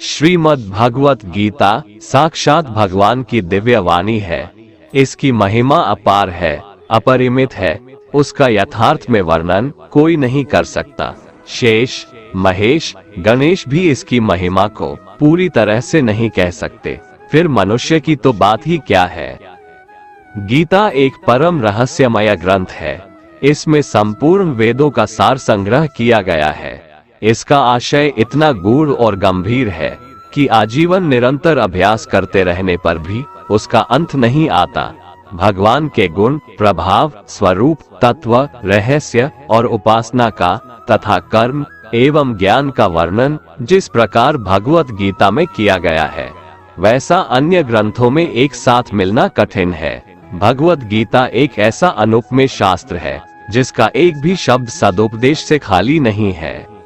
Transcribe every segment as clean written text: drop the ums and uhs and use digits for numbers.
श्रीमद् भगवत गीता साक्षात भगवान की दिव्य वाणी है। इसकी महिमा अपार है, अपरिमित है। उसका यथार्थ में वर्णन कोई नहीं कर सकता। शेष, महेश, गणेश भी इसकी महिमा को पूरी तरह से नहीं कह सकते, फिर मनुष्य की तो बात ही क्या है। गीता एक परम रहस्यमय ग्रंथ है। इसमें संपूर्ण वेदों का सार संग्रह किया गया है। इसका आशय इतना गूढ़ और गंभीर है कि आजीवन निरंतर अभ्यास करते रहने पर भी उसका अंत नहीं आता। भगवान के गुण, प्रभाव, स्वरूप, तत्व, रहस्य और उपासना का तथा कर्म एवं ज्ञान का वर्णन जिस प्रकार भगवत गीता में किया गया है, वैसा अन्य ग्रंथों में एक साथ मिलना कठिन है। भगवत गीता एक ऐसा अनुपमेय शास्त्र है जिसका एक भी शब्द सदुपदेश से खाली नहीं है।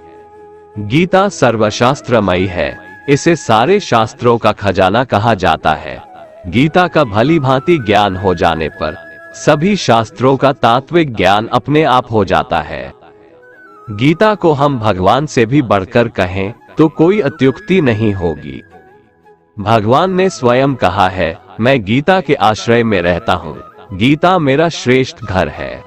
गीता सर्वशास्त्रमयी है। इसे सारे शास्त्रों का खजाना कहा जाता है। गीता का भली भांति ज्ञान हो जाने पर सभी शास्त्रों का तात्विक ज्ञान अपने आप हो जाता है। गीता को हम भगवान से भी बढ़कर कहें तो कोई अत्युक्ति नहीं होगी। भगवान ने स्वयं कहा है, मैं गीता के आश्रय में रहता हूँ। गीता मेरा श्रेष्ठ घर है।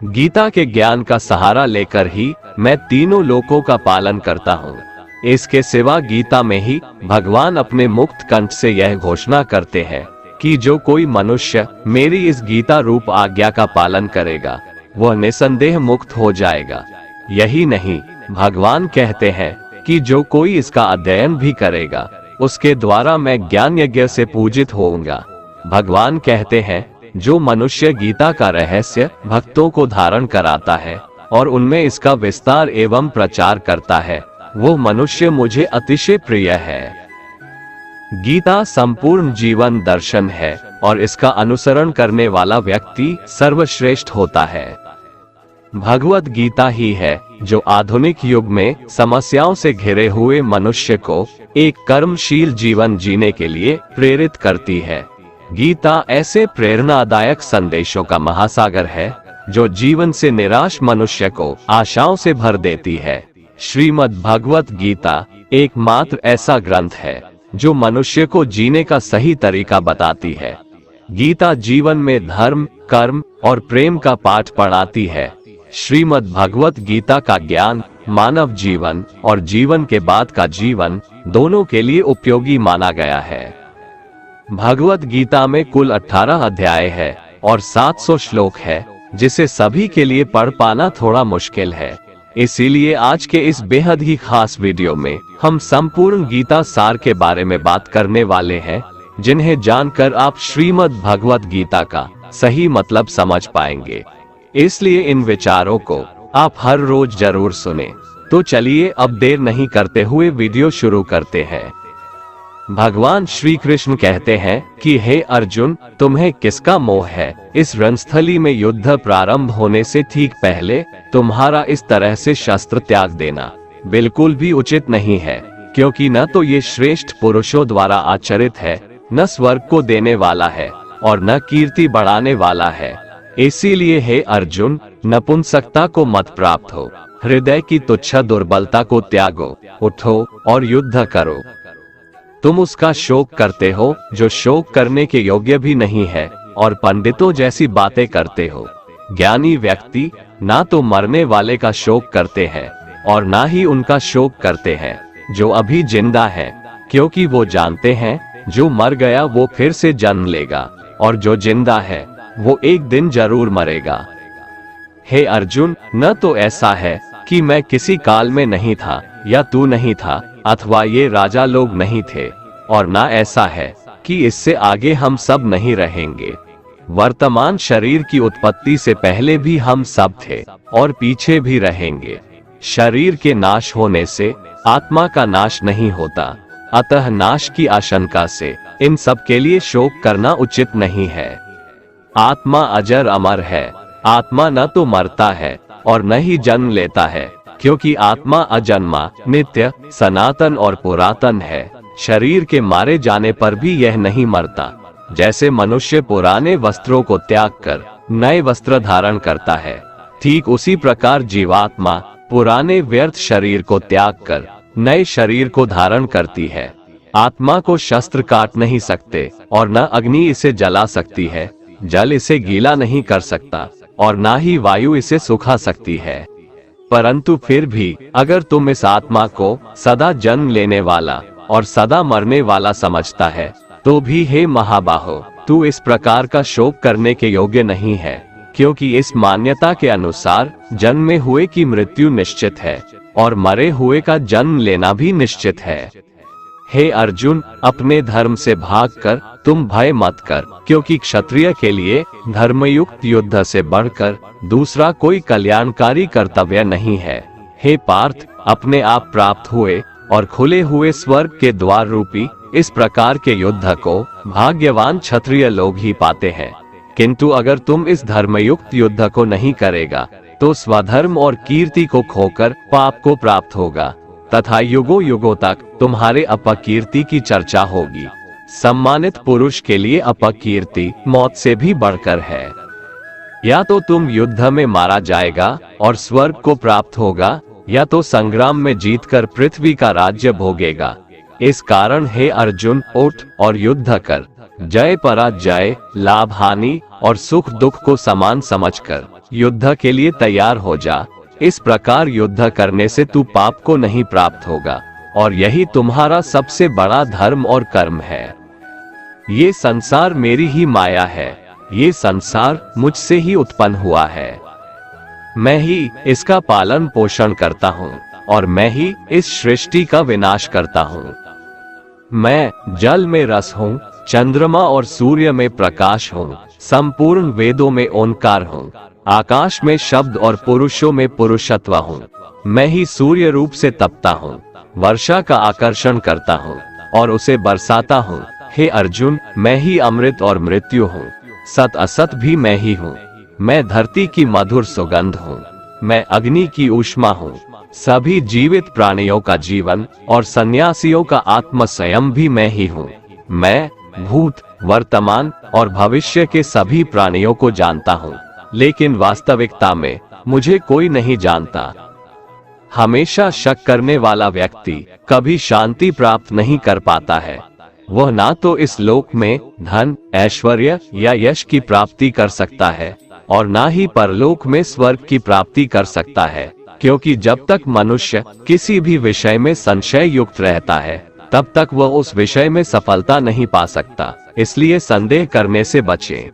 गीता के ज्ञान का सहारा लेकर ही मैं तीनों लोकों का पालन करता हूँ। इसके सिवा गीता में ही भगवान अपने मुक्त कंठ से यह घोषणा करते हैं कि जो कोई मनुष्य मेरी इस गीता रूप आज्ञा का पालन करेगा वह निसंदेह मुक्त हो जाएगा। यही नहीं, भगवान कहते हैं कि जो कोई इसका अध्ययन भी करेगा उसके द्वारा मैं ज्ञान यज्ञ से पूजित होऊंगा। भगवान कहते हैं, जो मनुष्य गीता का रहस्य भक्तों को धारण कराता है और उनमें इसका विस्तार एवं प्रचार करता है, वो मनुष्य मुझे अतिशय प्रिय है। गीता संपूर्ण जीवन दर्शन है और इसका अनुसरण करने वाला व्यक्ति सर्वश्रेष्ठ होता है। भगवत गीता ही है जो आधुनिक युग में समस्याओं से घिरे हुए मनुष्य को एक कर्मशील जीवन जीने के लिए प्रेरित करती है। गीता ऐसे प्रेरणादायक संदेशों का महासागर है जो जीवन से निराश मनुष्य को आशाओं से भर देती है। श्रीमद् भगवत गीता एकमात्र ऐसा ग्रंथ है जो मनुष्य को जीने का सही तरीका बताती है। गीता जीवन में धर्म, कर्म और प्रेम का पाठ पढ़ाती है। श्रीमद् भगवत गीता का ज्ञान मानव जीवन और जीवन के बाद का जीवन दोनों के लिए उपयोगी माना गया है। भगवत गीता में कुल 18 अध्याय है और 700 श्लोक है, जिसे सभी के लिए पढ़ पाना थोड़ा मुश्किल है। इसीलिए आज के इस बेहद ही खास वीडियो में हम संपूर्ण गीता सार के बारे में बात करने वाले हैं, जिन्हें जानकर आप श्रीमद् भगवत गीता का सही मतलब समझ पाएंगे। इसलिए इन विचारों को आप हर रोज जरूर सुने। तो चलिए अब देर नहीं करते हुए वीडियो शुरू करते हैं। भगवान श्री कृष्ण कहते हैं कि हे अर्जुन, तुम्हें किसका मोह है? इस रणस्थली में युद्ध प्रारंभ होने से ठीक पहले तुम्हारा इस तरह से शस्त्र त्याग देना बिल्कुल भी उचित नहीं है, क्योंकि न तो ये श्रेष्ठ पुरुषों द्वारा आचरित है, न स्वर्ग को देने वाला है और न कीर्ति बढ़ाने वाला है। इसीलिए हे अर्जुन, नपुंसकता को मत प्राप्त हो, हृदय की तुच्छ दुर्बलता को त्यागो, उठो और युद्ध करो। तुम उसका शोक करते हो जो शोक करने के योग्य भी नहीं है और पंडितों जैसी बातें करते हो। ज्ञानी व्यक्ति ना तो मरने वाले का शोक करते हैं और ना ही उनका शोक करते हैं जो अभी जिंदा है, क्योंकि वो जानते हैं जो मर गया वो फिर से जन्म लेगा और जो जिंदा है वो एक दिन जरूर मरेगा। हे अर्जुन, न तो ऐसा है कि मैं किसी काल में नहीं था या तू नहीं था अथवा ये राजा लोग नहीं थे, और ना ऐसा है कि इससे आगे हम सब नहीं रहेंगे। वर्तमान शरीर की उत्पत्ति से पहले भी हम सब थे और पीछे भी रहेंगे। शरीर के नाश होने से आत्मा का नाश नहीं होता, अतः नाश की आशंका से इन सब के लिए शोक करना उचित नहीं है। आत्मा अजर अमर है। आत्मा न तो मरता है और न ही जन्म लेता है, क्योंकि आत्मा अजन्मा, नित्य, सनातन और पुरातन है। शरीर के मारे जाने पर भी यह नहीं मरता। जैसे मनुष्य पुराने वस्त्रों को त्याग कर नए वस्त्र धारण करता है, ठीक उसी प्रकार जीवात्मा पुराने व्यर्थ शरीर को त्याग कर नए शरीर को धारण करती है। आत्मा को शस्त्र काट नहीं सकते और न अग्नि इसे जला सकती है, जल इसे गीला नहीं कर सकता और ना ही वायु इसे सुखा सकती है। परंतु फिर भी अगर तुम इस आत्मा को सदा जन्म लेने वाला और सदा मरने वाला समझता है, तो भी हे महाबाहो, तू इस प्रकार का शोक करने के योग्य नहीं है, क्योंकि इस मान्यता के अनुसार जन्मे हुए की मृत्यु निश्चित है और मरे हुए का जन्म लेना भी निश्चित है। हे अर्जुन, अपने धर्म से भागकर तुम भय मत कर, क्योंकि क्षत्रिय के लिए धर्मयुक्त युद्ध से बढ़कर दूसरा कोई कल्याणकारी कर्तव्य नहीं है। हे पार्थ, अपने आप प्राप्त हुए और खुले हुए स्वर्ग के द्वार रूपी इस प्रकार के युद्ध को भाग्यवान क्षत्रिय लोग ही पाते हैं। किंतु अगर तुम इस धर्मयुक्त युद्ध को नहीं करेगा, तो स्वधर्म और कीर्ति को खोकर पाप को प्राप्त होगा तथा युगों युगों तक तुम्हारे अपकीर्ति की चर्चा होगी। सम्मानित पुरुष के लिए अपकीर्ति मौत से भी बढ़कर है। या तो तुम युद्ध में मारा जाएगा और स्वर्ग को प्राप्त होगा, या तो संग्राम में जीतकर पृथ्वी का राज्य भोगेगा। इस कारण हे अर्जुन, उठ और युद्ध कर। जय पराजय, लाभ हानि और सुख दुख को समान समझकर युद्ध के लिए तैयार हो जा। इस प्रकार युद्ध करने से तू पाप को नहीं प्राप्त होगा और यही तुम्हारा सबसे बड़ा धर्म और कर्म है। ये संसार मेरी ही माया है, ये संसार मुझसे ही उत्पन्न हुआ है। मैं ही इसका पालन पोषण करता हूँ और मैं ही इस सृष्टि का विनाश करता हूँ। मैं जल में रस हूँ, चंद्रमा और सूर्य में प्रकाश हूँ, संपूर्ण वेदों में ओंकार हूँ, आकाश में शब्द और पुरुषों में पुरुषत्व हूँ। मैं ही सूर्य रूप से तपता हूँ, वर्षा का आकर्षण करता हूँ और उसे बरसाता हूँ। हे अर्जुन, मैं ही अमृत और मृत्यु हूँ, सत असत भी मैं ही हूँ। मैं धरती की मधुर सुगंध हूँ, मैं अग्नि की ऊष्मा हूँ, सभी जीवित प्राणियों का जीवन और सन्यासियों का आत्म स्वयं भी मैं ही हूँ। मैं भूत, वर्तमान और भविष्य के सभी प्राणियों को जानता हूँ, लेकिन वास्तविकता में मुझे कोई नहीं जानता। हमेशा शक करने वाला व्यक्ति कभी शांति प्राप्त नहीं कर पाता है। वह ना तो इस लोक में धन, ऐश्वर्य या यश की प्राप्ति कर सकता है और ना ही परलोक में स्वर्ग की प्राप्ति कर सकता है, क्योंकि जब तक मनुष्य किसी भी विषय में संशय युक्त रहता है, तब तक वह उस विषय में सफलता नहीं पा सकता। इसलिए संदेह करने से बचें।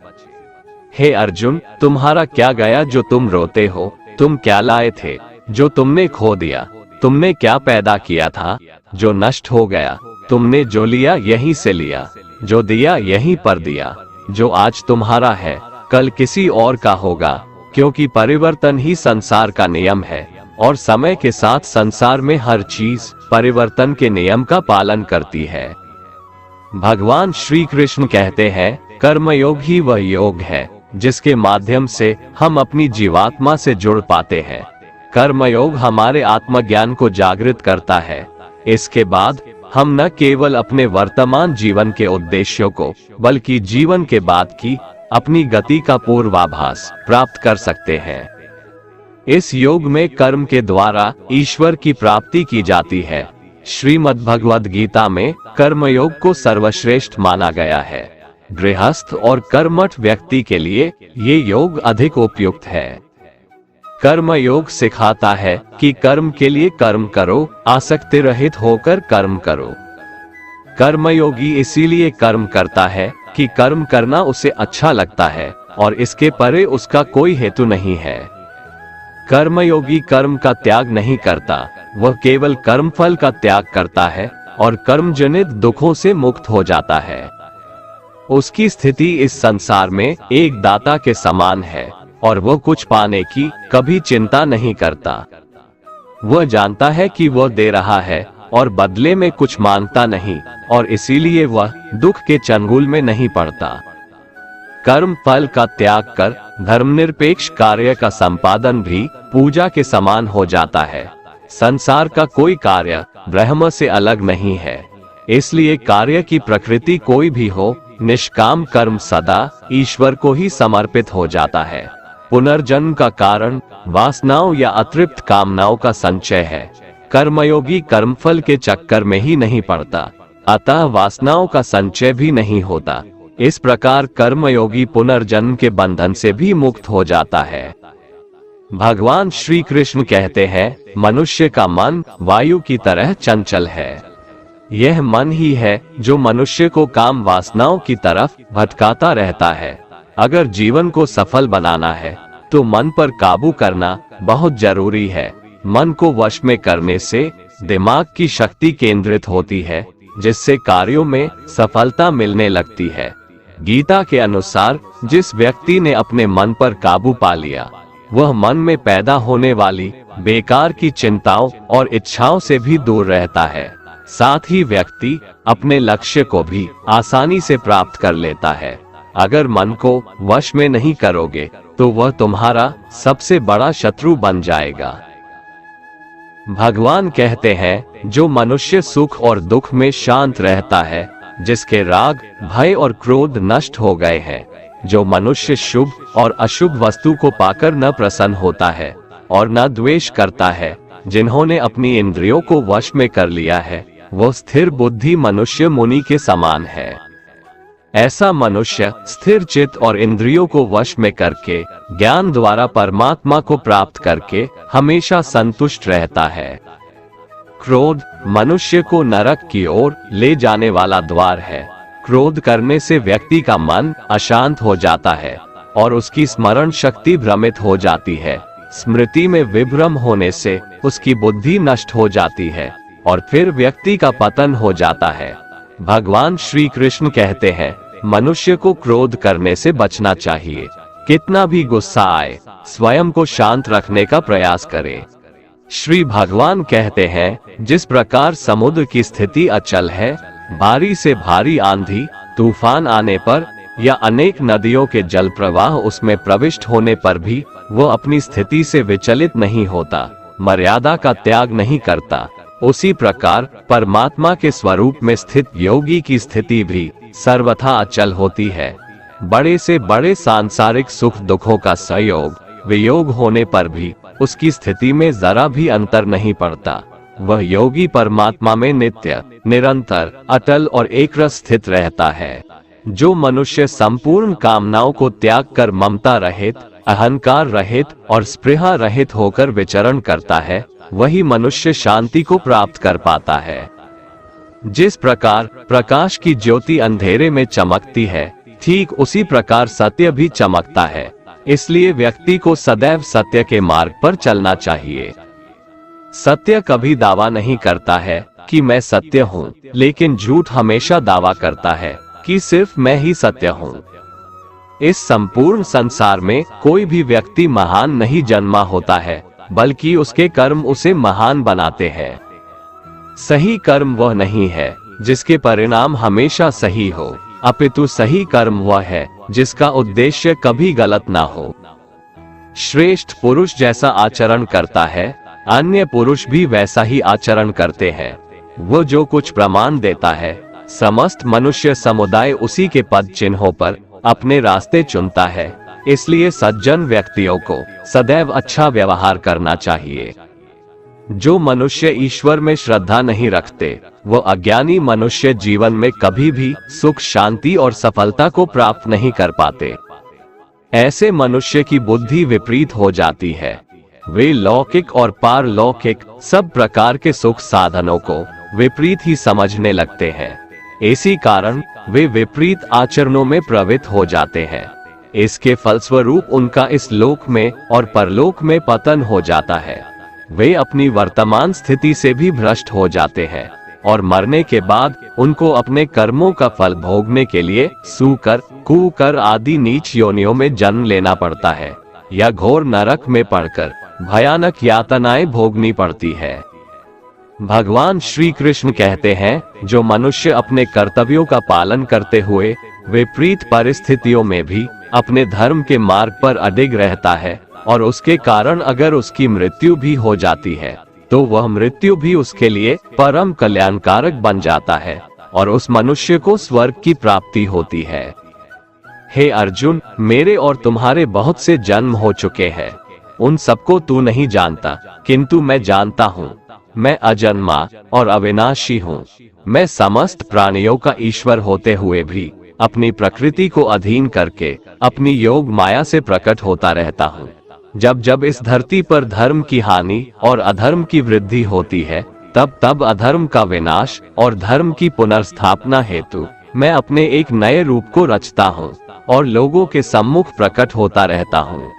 हे अर्जुन, तुम्हारा क्या गया जो तुम रोते हो? तुम क्या लाए थे जो तुमने खो दिया? तुमने क्या पैदा किया था जो नष्ट हो गया? तुमने जो लिया यहीं से लिया, जो दिया यहीं पर दिया। जो आज तुम्हारा है कल किसी और का होगा, क्योंकि परिवर्तन ही संसार का नियम है और समय के साथ संसार में हर चीज परिवर्तन के नियम का पालन करती है। भगवान श्री कृष्ण कहते हैं, कर्मयोग ही वह योग है जिसके माध्यम से हम अपनी जीवात्मा से जुड़ पाते हैं। कर्मयोग हमारे आत्मज्ञान को जागृत करता है। इसके बाद हम न केवल अपने वर्तमान जीवन के उद्देश्यों को, बल्कि जीवन के बाद की अपनी गति का पूर्वाभास प्राप्त कर सकते हैं। इस योग में कर्म के द्वारा ईश्वर की प्राप्ति की जाती है। श्रीमद् भगवद गीता में कर्मयोग को सर्वश्रेष्ठ माना गया है। गृहस्थ और कर्मठ व्यक्ति के लिए ये योग अधिक उपयुक्त है। कर्म योग सिखाता है कि कर्म के लिए कर्म करो, आसक्ति रहित होकर कर्म करो। कर्मयोगी इसीलिए कर्म करता है कि कर्म करना उसे अच्छा लगता है और इसके परे उसका कोई हेतु नहीं है। कर्मयोगी कर्म का त्याग नहीं करता, वह केवल कर्मफल का त्याग करता है और कर्मजनित दुखों से मुक्त हो जाता है। उसकी स्थिति इस संसार में एक दाता के समान है और वह कुछ पाने की कभी चिंता नहीं करता। वह जानता है कि वह दे रहा है और बदले में कुछ मांगता नहीं, और इसीलिए वह दुख के चंगुल में नहीं पड़ता। कर्म फल का त्याग कर धर्मनिरपेक्ष कार्य का संपादन भी पूजा के समान हो जाता है। संसार का कोई कार्य ब्रह्म से अलग नहीं है, इसलिए कार्य की प्रकृति कोई भी हो, निष्काम कर्म सदा ईश्वर को ही समर्पित हो जाता है। पुनर्जन्म का कारण वासनाओं या अतृप्त कामनाओं का संचय है। कर्मयोगी कर्मफल के चक्कर में ही नहीं पड़ता, अतः वासनाओं का संचय भी नहीं होता। इस प्रकार कर्मयोगी पुनर्जन्म के बंधन से भी मुक्त हो जाता है। भगवान श्री कृष्ण कहते हैं, मनुष्य का मन वायु की तरह चंचल है। यह मन ही है जो मनुष्य को काम वासनाओं की तरफ भटकाता रहता है। अगर जीवन को सफल बनाना है तो मन पर काबू करना बहुत जरूरी है। मन को वश में करने से दिमाग की शक्ति केंद्रित होती है, जिससे कार्यों में सफलता मिलने लगती है। गीता के अनुसार जिस व्यक्ति ने अपने मन पर काबू पा लिया, वह मन में पैदा होने वाली बेकार की चिंताओं और इच्छाओं से भी दूर रहता है। साथ ही व्यक्ति अपने लक्ष्य को भी आसानी से प्राप्त कर लेता है। अगर मन को वश में नहीं करोगे तो वह तुम्हारा सबसे बड़ा शत्रु बन जाएगा। भगवान कहते हैं, जो मनुष्य सुख और दुख में शांत रहता है, जिसके राग, भय और क्रोध नष्ट हो गए हैं, जो मनुष्य शुभ और अशुभ वस्तु को पाकर न प्रसन्न होता है और न द्वेष करता है, जिन्होंने अपनी इंद्रियों को वश में कर लिया है, वो स्थिर बुद्धि मनुष्य मुनि के समान है। ऐसा मनुष्य स्थिर चित्त और इंद्रियों को वश में करके ज्ञान द्वारा परमात्मा को प्राप्त करके हमेशा संतुष्ट रहता है। क्रोध मनुष्य को नरक की ओर ले जाने वाला द्वार है। क्रोध करने से व्यक्ति का मन अशांत हो जाता है और उसकी स्मरण शक्ति भ्रमित हो जाती है। स्मृति में विभ्रम होने से उसकी बुद्धि नष्ट हो जाती है और फिर व्यक्ति का पतन हो जाता है। भगवान श्री कृष्ण कहते हैं, मनुष्य को क्रोध करने से बचना चाहिए। कितना भी गुस्सा आए, स्वयं को शांत रखने का प्रयास करें। श्री भगवान कहते हैं, जिस प्रकार समुद्र की स्थिति अचल है, भारी से भारी आंधी तूफान आने पर या अनेक नदियों के जल प्रवाह उसमें प्रविष्ट होने पर भी वो अपनी स्थिति से विचलित नहीं होता, मर्यादा का त्याग नहीं करता, उसी प्रकार परमात्मा के स्वरूप में स्थित योगी की स्थिति भी सर्वथा अचल होती है। बड़े से बड़े सांसारिक सुख दुखों का संयोग वियोग होने पर भी उसकी स्थिति में जरा भी अंतर नहीं पड़ता। वह योगी परमात्मा में नित्य, निरंतर, अटल और एकरस स्थित रहता है। जो मनुष्य संपूर्ण कामनाओं को त्याग कर ममता रहित, अहंकार रहित और स्पृहा रहित होकर विचरण करता है, वही मनुष्य शांति को प्राप्त कर पाता है। जिस प्रकार प्रकाश की ज्योति अंधेरे में चमकती है, ठीक उसी प्रकार सत्य भी चमकता है। इसलिए व्यक्ति को सदैव सत्य के मार्ग पर चलना चाहिए। सत्य कभी दावा नहीं करता है कि मैं सत्य हूँ, लेकिन झूठ हमेशा दावा करता है कि सिर्फ मैं ही सत्य हूँ। इस संपूर्ण संसार में कोई भी व्यक्ति महान नहीं जन्मा होता है, बल्कि उसके कर्म उसे महान बनाते हैं। सही कर्म वह नहीं है जिसके परिणाम हमेशा सही हो, अपितु सही कर्म वह है जिसका उद्देश्य कभी गलत ना हो। श्रेष्ठ पुरुष जैसा आचरण करता है, अन्य पुरुष भी वैसा ही आचरण करते हैं। वो जो कुछ प्रमाण देता है, समस्त मनुष्य समुदाय उसी के पद चिन्हों पर अपने रास्ते चुनता है। इसलिए सज्जन व्यक्तियों को सदैव अच्छा व्यवहार करना चाहिए। जो मनुष्य ईश्वर में श्रद्धा नहीं रखते, वो अज्ञानी मनुष्य जीवन में कभी भी सुख, शांति और सफलता को प्राप्त नहीं कर पाते। ऐसे मनुष्य की बुद्धि विपरीत हो जाती है। वे लौकिक और पारलौकिक सब प्रकार के सुख साधनों को विपरीत ही समझने लगते हैं। इसी कारण वे विपरीत आचरणों में प्रवृत्त हो जाते हैं। इसके फलस्वरूप उनका इस लोक में और परलोक में पतन हो जाता है। वे अपनी वर्तमान स्थिति से भी भ्रष्ट हो जाते हैं और मरने के बाद उनको अपने कर्मों का फल भोगने के लिए सूकर, कुकर आदि नीच योनियों में जन्म लेना पड़ता है या घोर नरक में पड़कर भयानक यातनाएं भोगनी पड़ती है। भगवान श्री कृष्ण कहते हैं, जो मनुष्य अपने कर्तव्यों का पालन करते हुए विपरीत परिस्थितियों में भी अपने धर्म के मार्ग पर अडिग रहता है और उसके कारण अगर उसकी मृत्यु भी हो जाती है, तो वह मृत्यु भी उसके लिए परम कल्याणकारक बन जाता है और उस मनुष्य को स्वर्ग की प्राप्ति होती है। हे अर्जुन, मेरे और तुम्हारे बहुत से जन्म हो चुके हैं। उन सबको तू नहीं जानता, किंतु मैं जानता हूँ। मैं अजन्मा और अविनाशी हूँ। मैं समस्त प्राणियों का ईश्वर होते हुए भी अपनी प्रकृति को अधीन करके अपनी योग माया से प्रकट होता रहता हूँ। जब जब इस धरती पर धर्म की हानि और अधर्म की वृद्धि होती है, तब तब अधर्म का विनाश और धर्म की पुनर्स्थापना हेतु मैं अपने एक नए रूप को रचता हूँ और लोगों के सम्मुख प्रकट होता रहता हूँ।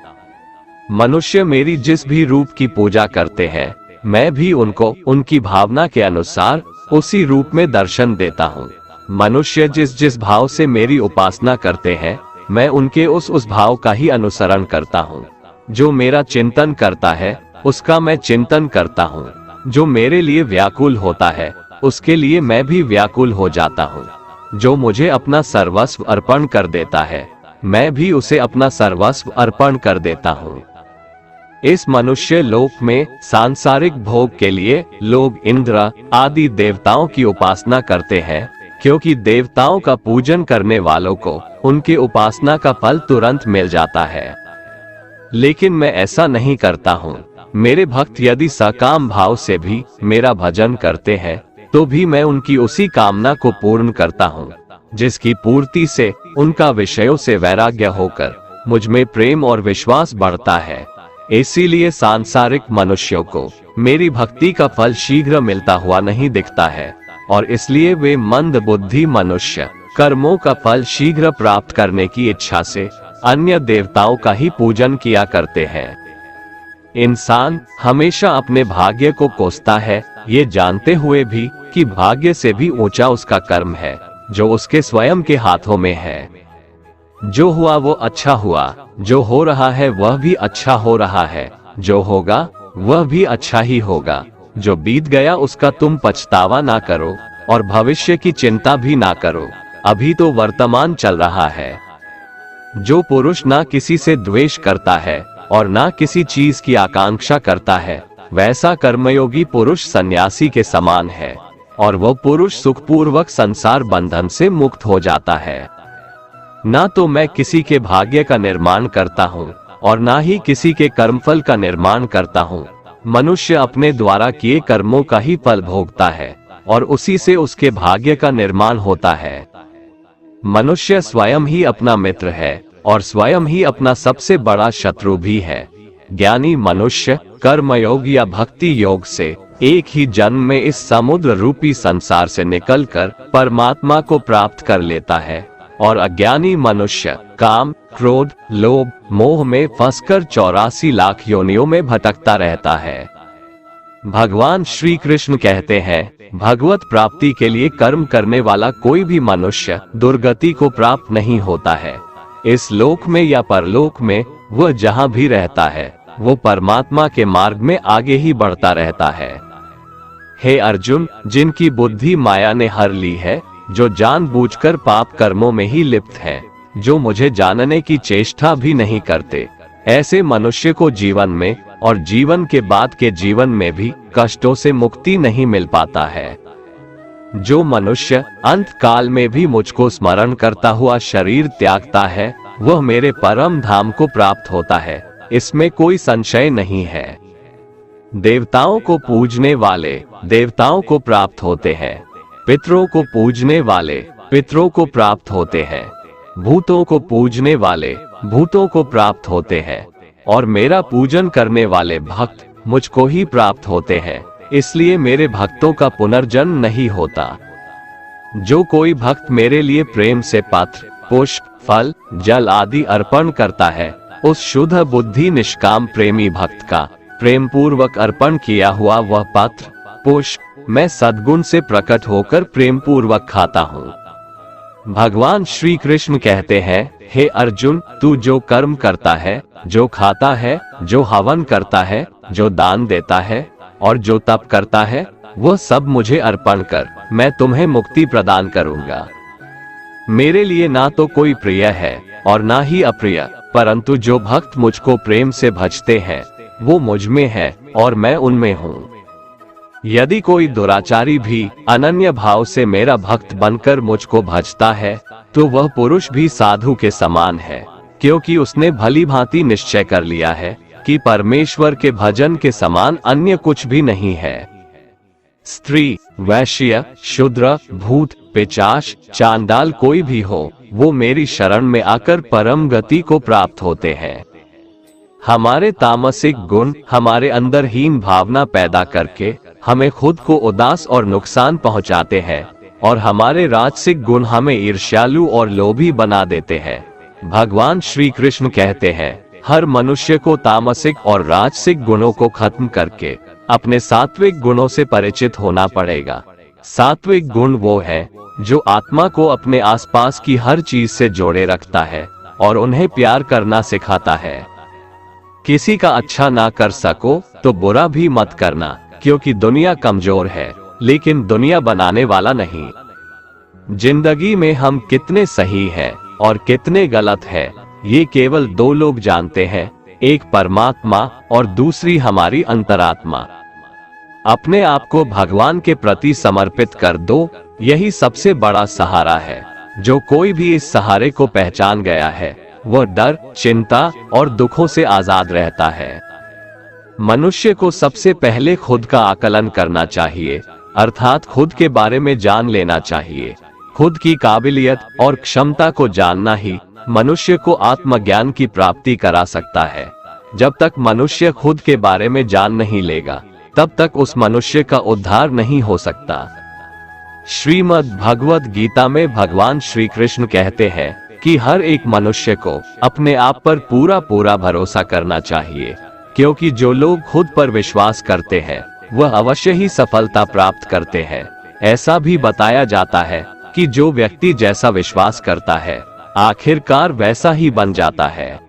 मनुष्य मेरी जिस भी रूप की पूजा करते हैं, मैं भी उनको उनकी भावना के अनुसार उसी रूप में दर्शन देता हूँ। मनुष्य जिस जिस भाव से मेरी उपासना करते हैं, मैं उनके उस भाव का ही अनुसरण करता हूँ। जो मेरा चिंतन करता है, उसका मैं चिंतन करता हूँ। जो मेरे लिए व्याकुल होता है, उसके लिए मैं भी व्याकुल हो जाता हूँ। जो मुझे अपना सर्वस्व अर्पण कर देता है, मैं भी उसे अपना सर्वस्व अर्पण कर देता हूँ। इस मनुष्य लोक में सांसारिक भोग के लिए लोग इंद्र आदि देवताओं की उपासना करते हैं, क्योंकि देवताओं का पूजन करने वालों को उनके उपासना का फल तुरंत मिल जाता है। लेकिन मैं ऐसा नहीं करता हूँ। मेरे भक्त यदि सकाम भाव से भी मेरा भजन करते हैं, तो भी मैं उनकी उसी कामना को पूर्ण करता हूँ, जिसकी पूर्ति से उनका विषयों से वैराग्य होकर मुझ में प्रेम और विश्वास बढ़ता है। इसीलिए सांसारिक मनुष्यों को मेरी भक्ति का फल शीघ्र मिलता हुआ नहीं दिखता है, और इसलिए वे मंद बुद्धि मनुष्य कर्मों का फल शीघ्र प्राप्त करने की इच्छा से अन्य देवताओं का ही पूजन किया करते हैं। इंसान हमेशा अपने भाग्य को कोसता है, ये जानते हुए भी कि भाग्य से भी ऊंचा उसका कर्म है, जो उसके स्वयं के हाथों में है। जो हुआ वो अच्छा हुआ, जो हो रहा है वह भी अच्छा हो रहा है, जो होगा वह भी अच्छा ही होगा। जो बीत गया उसका तुम पछतावा ना करो और भविष्य की चिंता भी ना करो, अभी तो वर्तमान चल रहा है। जो पुरुष ना किसी से द्वेष करता है और ना किसी चीज की आकांक्षा करता है, वैसा कर्मयोगी पुरुष सन्यासी के समान है, और वह पुरुष सुखपूर्वक संसार बंधन से मुक्त हो जाता है। ना तो मैं किसी के भाग्य का निर्माण करता हूँ और ना ही किसी के कर्मफल का निर्माण करता हूँ। मनुष्य अपने द्वारा किए कर्मों का ही फल भोगता है और उसी से उसके भाग्य का निर्माण होता है। मनुष्य स्वयं ही अपना मित्र है और स्वयं ही अपना सबसे बड़ा शत्रु भी है। ज्ञानी मनुष्य कर्मयोग या भक्ति योग से एक ही जन्म में इस समुद्र रूपी संसार से निकलकर परमात्मा को प्राप्त कर लेता है, और अज्ञानी मनुष्य काम, क्रोध, लोभ, मोह में फंसकर 84 लाख योनियों में भटकता रहता है। भगवान श्री कृष्ण कहते हैं, भगवत प्राप्ति के लिए कर्म करने वाला कोई भी मनुष्य दुर्गति को प्राप्त नहीं होता है। इस लोक में या परलोक में वह जहाँ भी रहता है, वो परमात्मा के मार्ग में आगे ही बढ़ता रहता है। हे अर्जुन, जिनकी बुद्धि माया ने हर ली है, जो जानबूझकर पाप कर्मों में ही लिप्त हैं, जो मुझे जानने की चेष्टा भी नहीं करते, ऐसे मनुष्य को जीवन में और जीवन के बाद के जीवन में भी कष्टों से मुक्ति नहीं मिल पाता है। जो मनुष्य अंत काल में भी मुझको स्मरण करता हुआ शरीर त्यागता है, वह मेरे परम धाम को प्राप्त होता है, इसमें कोई संशय नहीं है। देवताओं को पूजने वाले देवताओं को प्राप्त होते हैं, पितरों को पूजने वाले पितरों को प्राप्त होते हैं, भूतों को पूजने वाले भूतों को प्राप्त होते हैं, और मेरा पूजन करने वाले भक्त मुझको ही प्राप्त होते हैं। इसलिए मेरे भक्तों का पुनर्जन्म नहीं होता। जो कोई भक्त मेरे लिए प्रेम से पत्र, पुष्प, फल, जल आदि अर्पण करता है, उस शुद्ध बुद्धि निष्काम प्रेमी भक्त का प्रेम पूर्वक अर्पण किया हुआ वह पत्र, पुष्प मैं सद्गुण से प्रकट होकर प्रेम पूर्वक खाता हूँ। भगवान श्री कृष्ण कहते हैं, हे अर्जुन, तू जो कर्म करता है, जो खाता है, जो हवन करता है, जो दान देता है और जो तप करता है, वह सब मुझे अर्पण कर, मैं तुम्हें मुक्ति प्रदान करूंगा। मेरे लिए ना तो कोई प्रिय है और ना ही अप्रिय, परंतु जो भक्त मुझको प्रेम से भजते हैं, वो मुझ में है और मैं उनमें हूँ। यदि कोई दुराचारी भी अनन्य भाव से मेरा भक्त बनकर मुझको भजता है, तो वह पुरुष भी साधु के समान है, क्योंकि उसने भली भांति निश्चय कर लिया है कि परमेश्वर के भजन के समान अन्य कुछ भी नहीं है। स्त्री, वैश्य, शूद्र, भूत, पिशाच, चांडाल कोई भी हो, वो मेरी शरण में आकर परम गति को प्राप्त होते हैं। हमारे तामसिक गुण हमारे अंदर हीन भावना पैदा करके हमें खुद को उदास और नुकसान पहुंचाते हैं, और हमारे राजसिक गुण हमें ईर्ष्यालु और लोभी बना देते हैं। भगवान श्री कृष्ण कहते हैं, हर मनुष्य को तामसिक और राजसिक गुणों को खत्म करके अपने सात्विक गुणों से परिचित होना पड़ेगा। सात्विक गुण वो है जो आत्मा को अपने आसपास की हर चीज से जोड़े रखता है और उन्हें प्यार करना सिखाता है। किसी का अच्छा ना कर सको तो बुरा भी मत करना, क्योंकि दुनिया कमजोर है लेकिन दुनिया बनाने वाला नहीं। जिंदगी में हम कितने सही हैं और कितने गलत हैं, ये केवल दो लोग जानते हैं, एक परमात्मा और दूसरी हमारी अंतरात्मा। अपने आप को भगवान के प्रति समर्पित कर दो, यही सबसे बड़ा सहारा है। जो कोई भी इस सहारे को पहचान गया है वह डर, चिंता और दुखों से आजाद रहता है। मनुष्य को सबसे पहले खुद का आकलन करना चाहिए, अर्थात खुद के बारे में जान लेना चाहिए। खुद की काबिलियत और क्षमता को जानना ही मनुष्य को आत्मज्ञान की प्राप्ति करा सकता है। जब तक मनुष्य खुद के बारे में जान नहीं लेगा, तब तक उस मनुष्य का उद्धार नहीं हो सकता। श्रीमद् भगवद गीता में भगवान श्री कृष्ण कहते हैं कि हर एक मनुष्य को अपने आप पर पूरा भरोसा करना चाहिए, क्योंकि जो लोग खुद पर विश्वास करते हैं वह अवश्य ही सफलता प्राप्त करते हैं। ऐसा भी बताया जाता है कि जो व्यक्ति जैसा विश्वास करता है आखिरकार वैसा ही बन जाता है।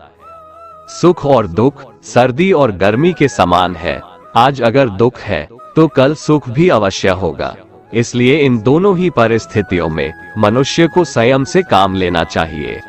सुख और दुख सर्दी और गर्मी के समान है। आज अगर दुख है तो कल सुख भी अवश्य होगा। इसलिए इन दोनों ही परिस्थितियों में मनुष्य को संयम से काम लेना चाहिए।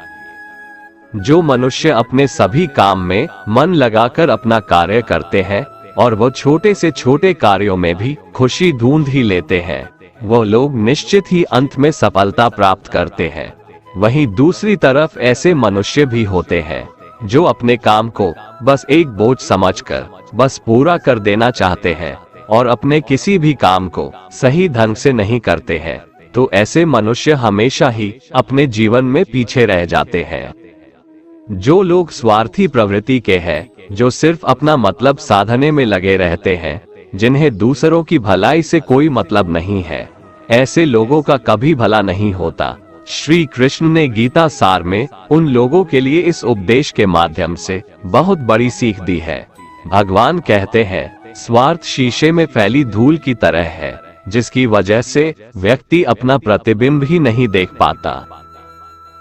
जो मनुष्य अपने सभी काम में मन लगाकर अपना कार्य करते हैं और वो छोटे से छोटे कार्यों में भी खुशी ढूंढ ही लेते हैं, वो लोग निश्चित ही अंत में सफलता प्राप्त करते हैं। वहीं दूसरी तरफ ऐसे मनुष्य भी होते हैं जो अपने काम को बस एक बोझ समझकर बस पूरा कर देना चाहते हैं और अपने किसी भी काम को सही ढंग से नहीं करते हैं। तो ऐसे मनुष्य हमेशा ही अपने जीवन में पीछे रह जाते हैं। जो लोग स्वार्थी प्रवृत्ति के हैं, जो सिर्फ अपना मतलब साधने में लगे रहते हैं, जिन्हें दूसरों की भलाई से कोई मतलब नहीं है, ऐसे लोगों का कभी भला नहीं होता। श्री कृष्ण ने गीता सार में उन लोगों के लिए इस उपदेश के माध्यम से बहुत बड़ी सीख दी है। भगवान कहते हैं, स्वार्थ शीशे में फैली धूल की तरह है, जिसकी वजह से व्यक्ति अपना प्रतिबिंब ही नहीं देख पाता।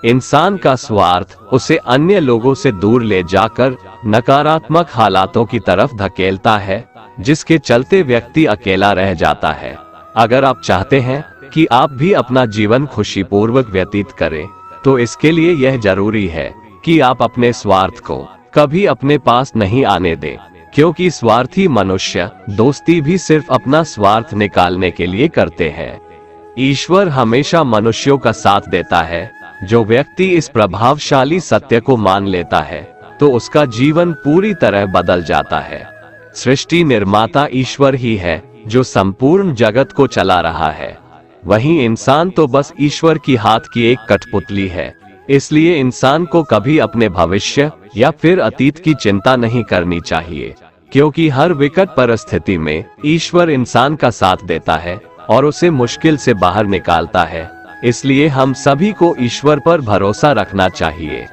इंसान का स्वार्थ उसे अन्य लोगों से दूर ले जाकर नकारात्मक हालातों की तरफ धकेलता है, जिसके चलते व्यक्ति अकेला रह जाता है। अगर आप चाहते हैं कि आप भी अपना जीवन खुशीपूर्वक व्यतीत करें, तो इसके लिए यह जरूरी है कि आप अपने स्वार्थ को कभी अपने पास नहीं आने दें, क्योंकि स्वार्थी मनुष्य दोस्ती भी सिर्फ अपना स्वार्थ निकालने के लिए करते हैं। ईश्वर हमेशा मनुष्यों का साथ देता है। जो व्यक्ति इस प्रभावशाली सत्य को मान लेता है तो उसका जीवन पूरी तरह बदल जाता है। सृष्टि निर्माता ईश्वर ही है जो संपूर्ण जगत को चला रहा है। वहीं इंसान तो बस ईश्वर की हाथ की एक कठपुतली है। इसलिए इंसान को कभी अपने भविष्य या फिर अतीत की चिंता नहीं करनी चाहिए, क्योंकि हर विकट परिस्थिति में ईश्वर इंसान का साथ देता है और उसे मुश्किल से बाहर निकालता है। इसलिए हम सभी को ईश्वर पर भरोसा रखना चाहिए।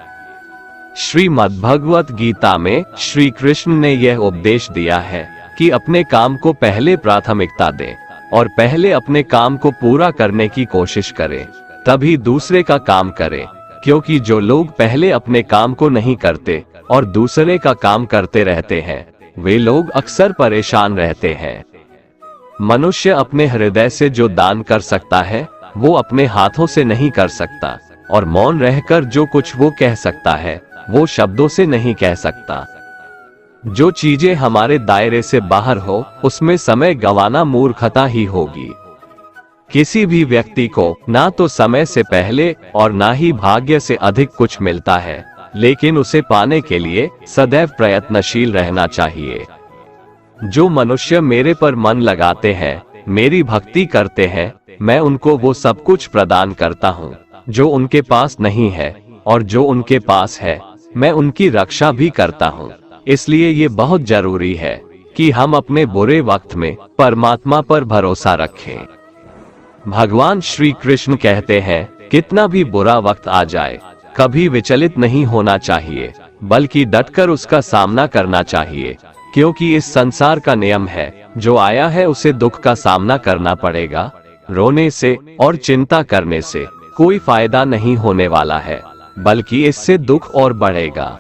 श्रीमद् भगवत गीता में श्री कृष्ण ने यह उपदेश दिया है कि अपने काम को पहले प्राथमिकता दें और पहले अपने काम को पूरा करने की कोशिश करें, तभी दूसरे का काम करें। क्योंकि जो लोग पहले अपने काम को नहीं करते और दूसरे का काम करते रहते हैं, वे लोग अक्सर परेशान रहते हैं। मनुष्य अपने हृदय से जो दान कर सकता है वो अपने हाथों से नहीं कर सकता, और मौन रहकर जो कुछ वो कह सकता है वो शब्दों से नहीं कह सकता। जो चीजें हमारे दायरे से बाहर हो उसमें समय गंवाना मूर्खता ही होगी। किसी भी व्यक्ति को ना तो समय से पहले और ना ही भाग्य से अधिक कुछ मिलता है, लेकिन उसे पाने के लिए सदैव प्रयत्नशील रहना चाहिए। जो मनुष्य मेरे पर मन लगाते हैं मेरी भक्ति करते हैं, मैं उनको वो सब कुछ प्रदान करता हूँ जो उनके पास नहीं है, और जो उनके पास है मैं उनकी रक्षा भी करता हूँ। इसलिए ये बहुत जरूरी है कि हम अपने बुरे वक्त में परमात्मा पर भरोसा रखें। भगवान श्री कृष्ण कहते हैं, कितना भी बुरा वक्त आ जाए कभी विचलित नहीं होना चाहिए, बल्कि डटकर उसका सामना करना चाहिए, क्योंकि इस संसार का नियम है, जो आया है उसे दुख का सामना करना पड़ेगा। रोने से और चिंता करने से कोई फायदा नहीं होने वाला है, बल्कि इससे दुख और बढ़ेगा।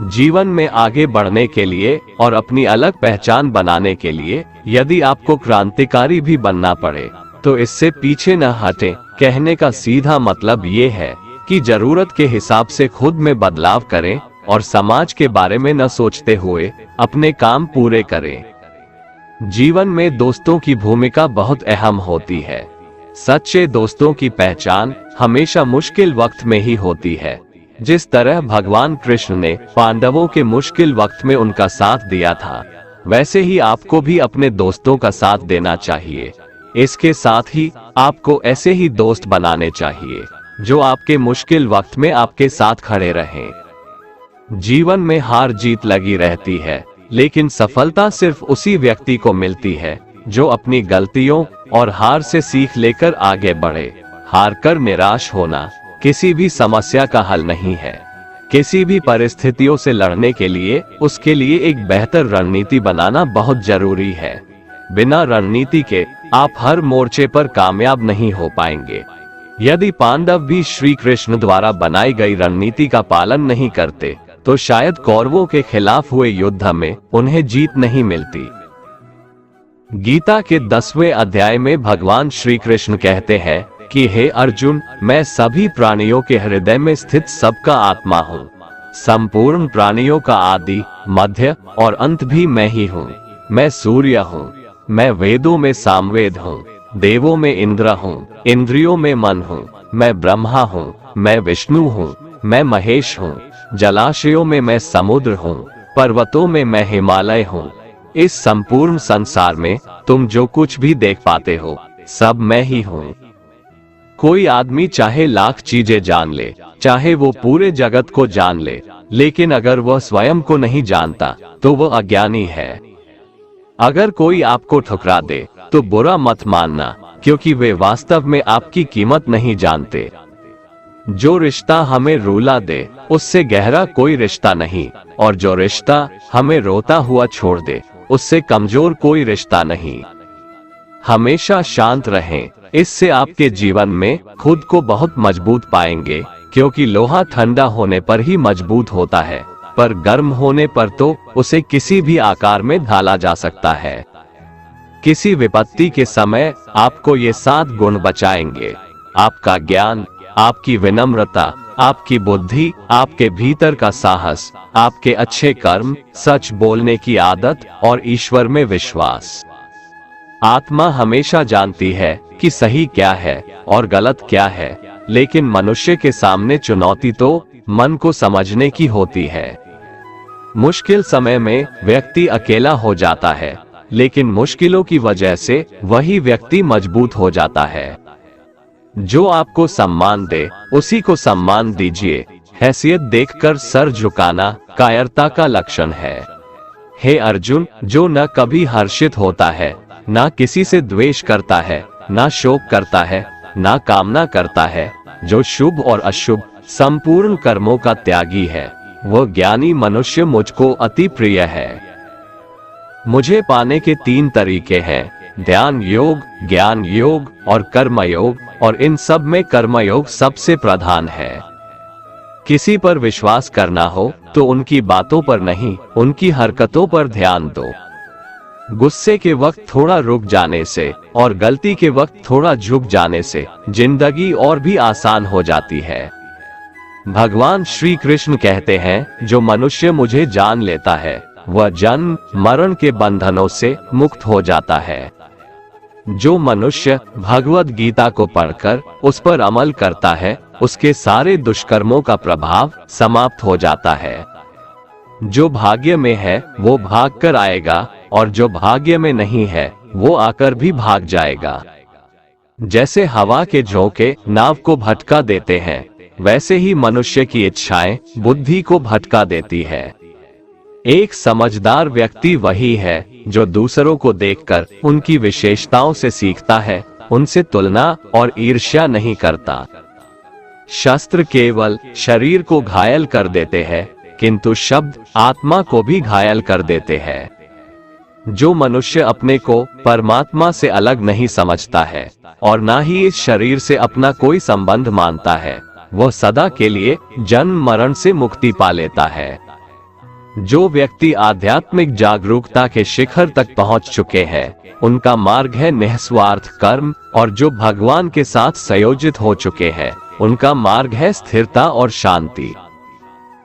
जीवन में आगे बढ़ने के लिए और अपनी अलग पहचान बनाने के लिए यदि आपको क्रांतिकारी भी बनना पड़े तो इससे पीछे न हटें। कहने का सीधा मतलब ये है कि जरूरत के हिसाब से खुद में बदलाव करें और समाज के बारे में न सोचते हुए अपने काम पूरे करें। जीवन में दोस्तों की भूमिका बहुत अहम होती है। सच्चे दोस्तों की पहचान हमेशा मुश्किल वक्त में ही होती है। जिस तरह भगवान कृष्ण ने पांडवों के मुश्किल वक्त में उनका साथ दिया था, वैसे ही आपको भी अपने दोस्तों का साथ देना चाहिए। इसके साथ ही आपको ऐसे ही दोस्त बनाने चाहिए जो आपके मुश्किल वक्त में आपके साथ खड़े रहें। जीवन में हार जीत लगी रहती है, लेकिन सफलता सिर्फ उसी व्यक्ति को मिलती है जो अपनी गलतियों और हार से सीख लेकर आगे बढ़े। हार कर निराश होना किसी भी समस्या का हल नहीं है। किसी भी परिस्थितियों से लड़ने के लिए उसके लिए एक बेहतर रणनीति बनाना बहुत जरूरी है। बिना रणनीति के आप हर मोर्चे पर कामयाब नहीं हो पाएंगे। यदि पांडव भी श्री कृष्ण द्वारा बनाई गई रणनीति का पालन नहीं करते तो शायद कौरवों के खिलाफ हुए युद्ध में उन्हें जीत नहीं मिलती। गीता के 10वें अध्याय में भगवान श्री कृष्ण कहते हैं कि हे अर्जुन, मैं सभी प्राणियों के हृदय में स्थित सबका आत्मा हूँ। संपूर्ण प्राणियों का आदि, मध्य और अंत भी मैं ही हूँ। मैं सूर्य हूँ, मैं वेदों में सामवेद हूँ, देवों में इंद्र हूँ, इंद्रियों में मन हूँ, मैं ब्रह्मा हूँ, मैं विष्णु हूँ, मैं महेश हूँ, जलाशयों में मैं समुद्र हूँ, पर्वतों में मैं हिमालय हूँ। इस संपूर्ण संसार में तुम जो कुछ भी देख पाते हो सब मैं ही हूँ। कोई आदमी चाहे लाख चीजें जान ले, चाहे वो पूरे जगत को जान ले, लेकिन अगर वह स्वयं को नहीं जानता तो वह अज्ञानी है। अगर कोई आपको ठुकरा दे तो बुरा मत मानना, क्योंकि वे वास्तव में आपकी कीमत नहीं जानते। जो रिश्ता हमें रुला दे उससे गहरा कोई रिश्ता नहीं, और जो रिश्ता हमें रोता हुआ छोड़ दे उससे कमजोर कोई रिश्ता नहीं। हमेशा शांत रहें, इससे आपके जीवन में खुद को बहुत मजबूत पाएंगे, क्योंकि लोहा ठंडा होने पर ही मजबूत होता है, पर गर्म होने पर तो उसे किसी भी आकार में ढाला जा सकता है। किसी विपत्ति के समय आपको ये 7 गुण बचाएंगे: आपका ज्ञान, आपकी विनम्रता, आपकी बुद्धि, आपके भीतर का साहस, आपके अच्छे कर्म, सच बोलने की आदत और ईश्वर में विश्वास। आत्मा हमेशा जानती है कि सही क्या है और गलत क्या है, लेकिन मनुष्य के सामने चुनौती तो मन को समझने की होती है। मुश्किल समय में व्यक्ति अकेला हो जाता है, लेकिन मुश्किलों की वजह से वही व्यक्ति मजबूत हो जाता है। जो आपको सम्मान दे उसी को सम्मान दीजिए। हैसियत देखकर सर झुकाना कायरता का लक्षण है। हे अर्जुन, जो न कभी हर्षित होता है, ना किसी से द्वेष करता है, ना शोक करता है, ना कामना करता है, जो शुभ और अशुभ संपूर्ण कर्मों का त्यागी है, वह ज्ञानी मनुष्य मुझको अति प्रिय है। मुझे पाने के 3 तरीके हैं: ध्यान योग, ज्ञान योग और कर्म योग, और इन सब में कर्मयोग सबसे प्रधान है। किसी पर विश्वास करना हो तो उनकी बातों पर नहीं, उनकी हरकतों पर ध्यान दो। गुस्से के वक्त थोड़ा रुक जाने से और गलती के वक्त थोड़ा झुक जाने से जिंदगी और भी आसान हो जाती है। भगवान श्री कृष्ण कहते हैं, जो मनुष्य मुझे जान लेता है वह जन्म मरण के बंधनों से मुक्त हो जाता है। जो मनुष्य भगवद गीता को पढ़कर उस पर अमल करता है, उसके सारे दुष्कर्मों का प्रभाव समाप्त हो जाता है। जो भाग्य में है वो भाग कर आएगा, और जो भाग्य में नहीं है वो आकर भी भाग जाएगा। जैसे हवा के झोंके नाव को भटका देते हैं, वैसे ही मनुष्य की इच्छाएं बुद्धि को भटका देती है। एक समझदार व्यक्ति वही है जो दूसरों को देखकर उनकी विशेषताओं से सीखता है, उनसे तुलना और ईर्ष्या नहीं करता। शस्त्र केवल शरीर को घायल कर देते हैं, किंतु शब्द आत्मा को भी घायल कर देते हैं। जो मनुष्य अपने को परमात्मा से अलग नहीं समझता है और ना ही इस शरीर से अपना कोई संबंध मानता है, वह सदा के लिए जन्म मरण से मुक्ति पा लेता है। जो व्यक्ति आध्यात्मिक जागरूकता के शिखर तक पहुंच चुके हैं, उनका मार्ग है निस्वार्थ कर्म, और जो भगवान के साथ संयोजित हो चुके हैं, उनका मार्ग है स्थिरता और शांति।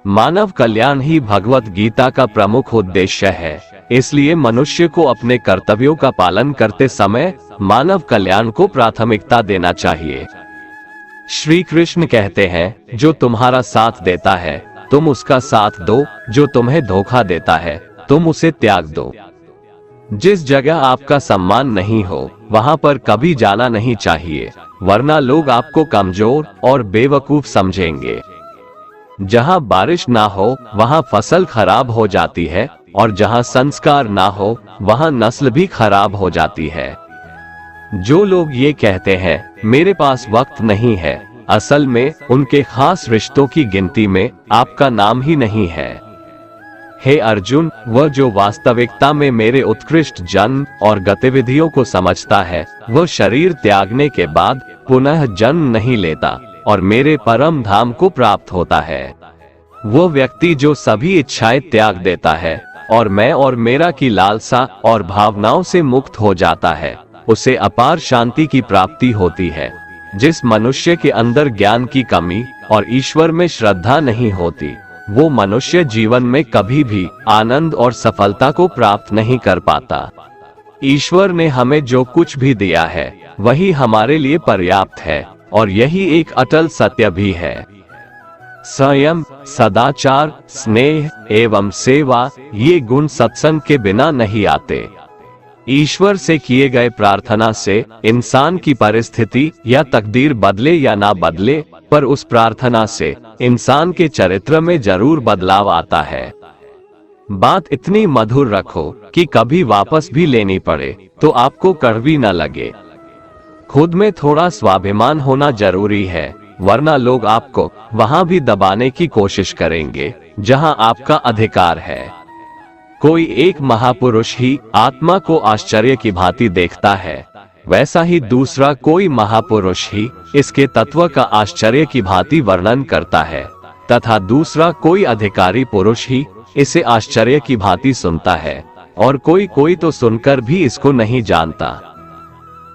मानव कल्याण ही भगवत गीता का प्रमुख उद्देश्य है, इसलिए मनुष्य को अपने कर्तव्यों का पालन करते समय मानव कल्याण को प्राथमिकता देना चाहिए। श्री कृष्ण कहते हैं, जो तुम्हारा साथ देता है तुम उसका साथ दो, जो तुम्हें धोखा देता है तुम उसे त्याग दो। जिस जगह आपका सम्मान नहीं हो वहां पर कभी जाना नहीं चाहिए, वरना लोग आपको कमजोर और बेवकूफ समझेंगे। जहां बारिश ना हो वहां फसल खराब हो जाती है, और जहां संस्कार ना हो वहां नस्ल भी खराब हो जाती है। जो लोग ये कहते हैं मेरे पास वक्त नहीं है, असल में उनके खास रिश्तों की गिनती में आपका नाम ही नहीं है। हे अर्जुन, वह जो वास्तविकता में मेरे उत्कृष्ट जन्म और गतिविधियों को समझता है, वह शरीर त्यागने के बाद पुनः जन्म नहीं लेता और मेरे परम धाम को प्राप्त होता है। वो व्यक्ति जो सभी इच्छाएं त्याग देता है और मैं और मेरा की लालसा और भावनाओं से मुक्त हो जाता है, उसे अपार शांति की प्राप्ति होती है। जिस मनुष्य के अंदर ज्ञान की कमी और ईश्वर में श्रद्धा नहीं होती, वो मनुष्य जीवन में कभी भी आनंद और सफलता को प्राप्त नहीं कर पाता। ईश्वर ने हमें जो कुछ भी दिया है वही हमारे लिए पर्याप्त है, और यही एक अटल सत्य भी है। संयम, सदाचार, स्नेह एवं सेवा, ये गुण सत्संग के बिना नहीं आते। ईश्वर से किए गए प्रार्थना से इंसान की परिस्थिति या तकदीर बदले या ना बदले, पर उस प्रार्थना से इंसान के चरित्र में जरूर बदलाव आता है। बात इतनी मधुर रखो कि कभी वापस भी लेनी पड़े तो आपको कड़वी न लगे। खुद में थोड़ा स्वाभिमान होना जरूरी है, वरना लोग आपको वहां भी दबाने की कोशिश करेंगे जहां आपका अधिकार है। कोई एक महापुरुष ही आत्मा को आश्चर्य की भांति देखता है, वैसा ही दूसरा कोई महापुरुष ही इसके तत्व का आश्चर्य की भांति वर्णन करता है, तथा दूसरा कोई अधिकारी पुरुष ही इसे आश्चर्य की भांति सुनता है, और कोई तो सुनकर भी इसको नहीं जानता।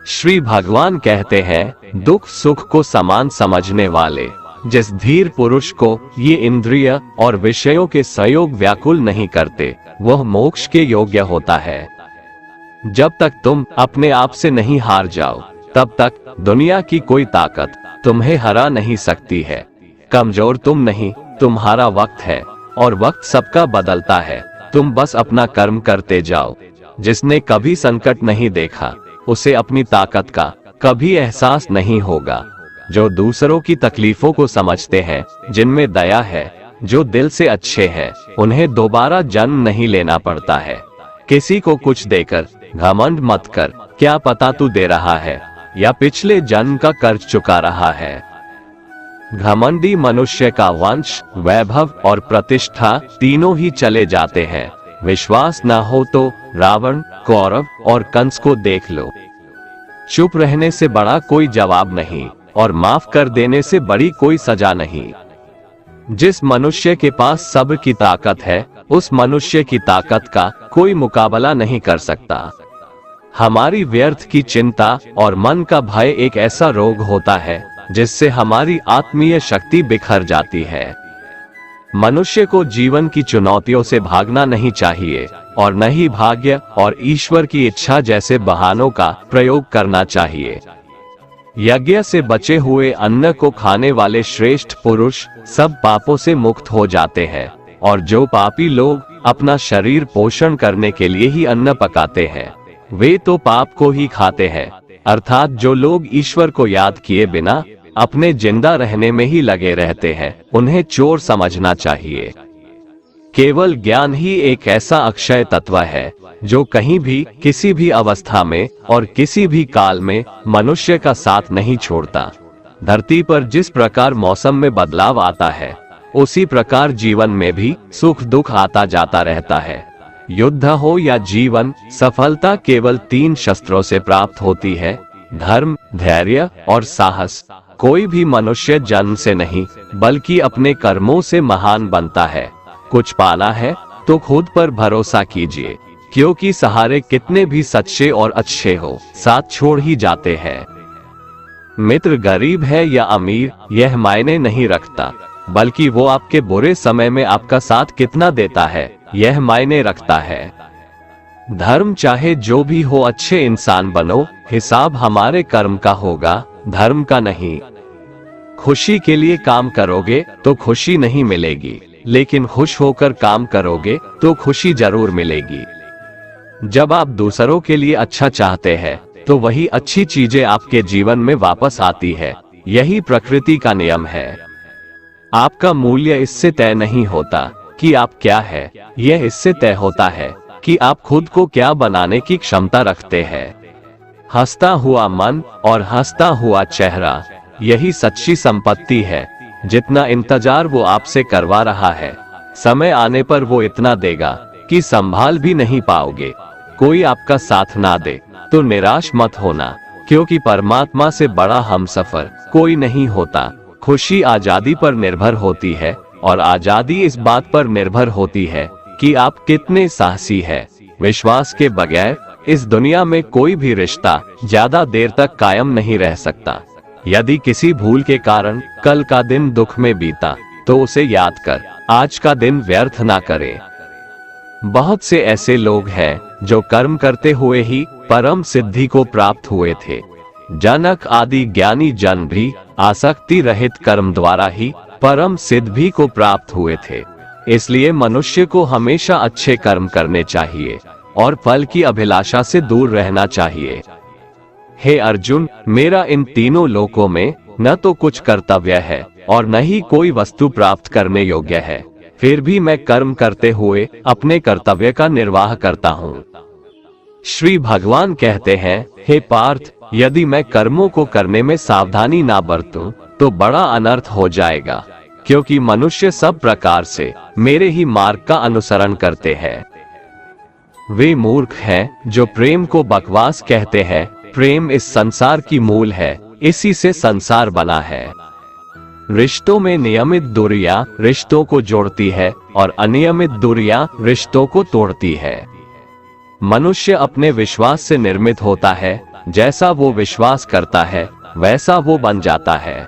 श्री भगवान कहते हैं, दुख सुख को समान समझने वाले जिस धीर पुरुष को ये इंद्रिय और विषयों के संयोग व्याकुल नहीं करते, वह मोक्ष के योग्य होता है। जब तक तुम अपने आप से नहीं हार जाओ, तब तक दुनिया की कोई ताकत तुम्हें हरा नहीं सकती है। कमजोर तुम नहीं, तुम्हारा वक्त है, और वक्त सबका बदलता है। तुम बस अपना कर्म करते जाओ। जिसने कभी संकट नहीं देखा, उसे अपनी ताकत का कभी एहसास नहीं होगा। जो दूसरों की तकलीफों को समझते हैं, जिनमें दया है, जो दिल से अच्छे हैं, उन्हें दोबारा जन्म नहीं लेना पड़ता है। किसी को कुछ देकर घमंड मत कर, क्या पता तू दे रहा है या पिछले जन्म का कर्ज चुका रहा है। घमंडी मनुष्य का वंश, वैभव और प्रतिष्ठा तीनों ही चले जाते हैं। विश्वास न हो तो रावण, कौरव और कंस को देख लो। चुप रहने से बड़ा कोई जवाब नहीं, और माफ कर देने से बड़ी कोई सजा नहीं। जिस मनुष्य के पास सब्र की ताकत है, उस मनुष्य की ताकत का कोई मुकाबला नहीं कर सकता। हमारी व्यर्थ की चिंता और मन का भय एक ऐसा रोग होता है जिससे हमारी आत्मीय शक्ति बिखर जाती है। मनुष्य को जीवन की चुनौतियों से भागना नहीं चाहिए, और न ही भाग्य और ईश्वर की इच्छा जैसे बहानों का प्रयोग करना चाहिए। यज्ञ से बचे हुए अन्न को खाने वाले श्रेष्ठ पुरुष सब पापों से मुक्त हो जाते हैं, और जो पापी लोग अपना शरीर पोषण करने के लिए ही अन्न पकाते हैं, वे तो पाप को ही खाते हैं। अर्थात जो लोग ईश्वर को याद किए बिना अपने जिंदा रहने में ही लगे रहते हैं, उन्हें चोर समझना चाहिए। केवल ज्ञान ही एक ऐसा अक्षय तत्व है जो कहीं भी, किसी भी अवस्था में और किसी भी काल में मनुष्य का साथ नहीं छोड़ता। धरती पर जिस प्रकार मौसम में बदलाव आता है, उसी प्रकार जीवन में भी सुख दुख आता जाता रहता है। युद्ध हो या जीवन, सफलता केवल 3 शस्त्रों से प्राप्त होती है: धर्म, धैर्य और साहस। कोई भी मनुष्य जन्म से नहीं, बल्कि अपने कर्मों से महान बनता है। कुछ पाना है तो खुद पर भरोसा कीजिए, क्योंकि सहारे कितने भी सच्चे और अच्छे हो, साथ छोड़ ही जाते हैं। मित्र गरीब है या अमीर, यह मायने नहीं रखता, बल्कि वो आपके बुरे समय में आपका साथ कितना देता है, यह मायने रखता है। धर्म चाहे जो भी हो, अच्छे इंसान बनो, हिसाब हमारे कर्म का होगा, धर्म का नहीं। खुशी के लिए काम करोगे तो खुशी नहीं मिलेगी, लेकिन खुश होकर काम करोगे तो खुशी जरूर मिलेगी। जब आप दूसरों के लिए अच्छा चाहते हैं, तो वही अच्छी चीजें आपके जीवन में वापस आती है। यही प्रकृति का नियम है। आपका मूल्य इससे तय नहीं होता कि आप क्या है, यह इससे तय होता है कि आप खुद को क्या बनाने की क्षमता रखते हैं। हंसता हुआ मन और हंसता हुआ चेहरा, यही सच्ची संपत्ति है। जितना इंतजार वो आपसे करवा रहा है, समय आने पर वो इतना देगा कि संभाल भी नहीं पाओगे। कोई आपका साथ ना दे तो निराश मत होना, क्योंकि परमात्मा से बड़ा हमसफर कोई नहीं होता। खुशी आजादी पर निर्भर होती है, और आजादी इस बात पर निर्भर होती है कि आप कितने साहसी हैं। विश्वास के बगैर इस दुनिया में कोई भी रिश्ता ज्यादा देर तक कायम नहीं रह सकता। यदि किसी भूल के कारण कल का दिन दुख में बीता, तो उसे याद कर आज का दिन व्यर्थ ना करें। बहुत से ऐसे लोग हैं जो कर्म करते हुए ही परम सिद्धि को प्राप्त हुए थे। जनक आदि ज्ञानी जन भी आसक्ति रहित कर्म द्वारा ही परम सिद्धि को प्राप्त हुए थे। इसलिए मनुष्य को हमेशा अच्छे कर्म करने चाहिए और फल की अभिलाषा से दूर रहना चाहिए। हे अर्जुन, मेरा इन तीनों लोकों में न तो कुछ कर्तव्य है और न ही कोई वस्तु प्राप्त करने योग्य है, फिर भी मैं कर्म करते हुए अपने कर्तव्य का निर्वाह करता हूँ। श्री भगवान कहते हैं, हे पार्थ, यदि मैं कर्मों को करने में सावधानी ना बरतूं, तो बड़ा अनर्थ हो जाएगा, क्योंकि मनुष्य सब प्रकार से मेरे ही मार्ग का अनुसरण करते हैं। वे मूर्ख हैं जो प्रेम को बकवास कहते हैं। प्रेम इस संसार की मूल है, इसी से संसार बना है। रिश्तों में नियमित दूरियां रिश्तों को जोड़ती है और अनियमित दूरियां रिश्तों को तोड़ती है। मनुष्य अपने विश्वास से निर्मित होता है। जैसा वो विश्वास करता है, वैसा वो बन जाता है।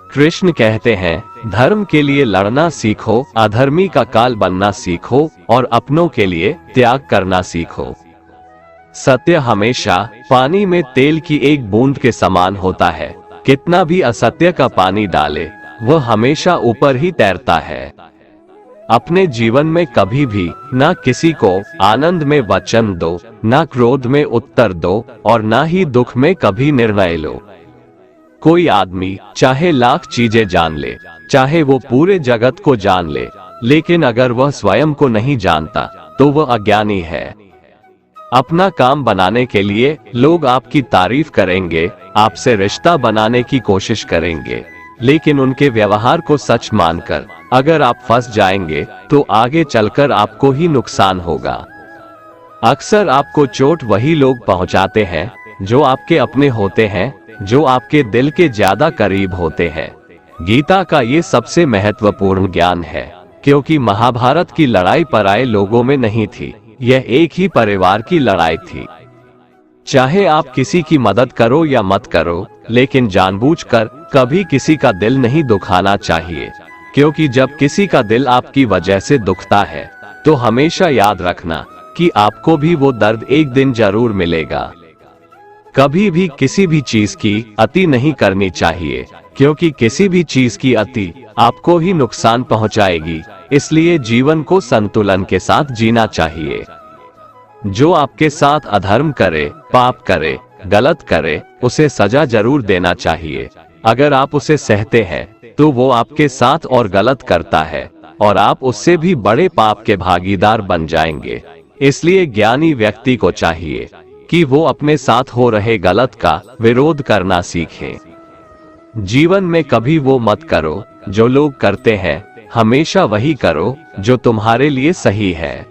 कृष्ण कहते हैं, धर्म के लिए लड़ना सीखो, अधर्मी का काल बनना सीखो और अपनों के लिए त्याग करना सीखो। सत्य हमेशा पानी में तेल की एक बूंद के समान होता है। कितना भी असत्य का पानी डाले, वह हमेशा ऊपर ही तैरता है। अपने जीवन में कभी भी ना किसी को आनंद में वचन दो, ना क्रोध में उत्तर दो और ना ही दुख में कभी निर्णय लो। कोई आदमी चाहे लाख चीजें जान ले, चाहे वो पूरे जगत को जान ले, लेकिन अगर वह स्वयं को नहीं जानता तो वह अज्ञानी है। अपना काम बनाने के लिए लोग आपकी तारीफ करेंगे, आपसे रिश्ता बनाने की कोशिश करेंगे, लेकिन उनके व्यवहार को सच मानकर अगर आप फंस जाएंगे तो आगे चलकर आपको ही नुकसान होगा। अक्सर आपको चोट वही लोग पहुंचाते हैं जो आपके अपने होते हैं, जो आपके दिल के ज्यादा करीब होते हैं। गीता का ये सबसे महत्वपूर्ण ज्ञान है, क्योंकि महाभारत की लड़ाई पराये लोगों में नहीं थी, यह एक ही परिवार की लड़ाई थी। चाहे आप किसी की मदद करो या मत करो, लेकिन जानबूझकर कभी किसी का दिल नहीं दुखाना चाहिए, क्योंकि जब किसी का दिल आपकी वजह से दुखता है तो हमेशा याद रखना कि आपको भी वो दर्द एक दिन जरूर मिलेगा। कभी भी किसी भी चीज की अति नहीं करनी चाहिए, क्योंकि किसी भी चीज की अति आपको ही नुकसान पहुंचाएगी। इसलिए जीवन को संतुलन के साथ जीना चाहिए। जो आपके साथ अधर्म करे, पाप करे, गलत करे, उसे सजा जरूर देना चाहिए। अगर आप उसे सहते हैं तो वो आपके साथ और गलत करता है और आप उससे भी बड़े पाप के भागीदार बन जाएंगे। इसलिए ज्ञानी व्यक्ति को चाहिए कि वो अपने साथ हो रहे गलत का विरोध करना सीखे। जीवन में कभी वो मत करो जो लोग करते हैं, हमेशा वही करो जो तुम्हारे लिए सही है।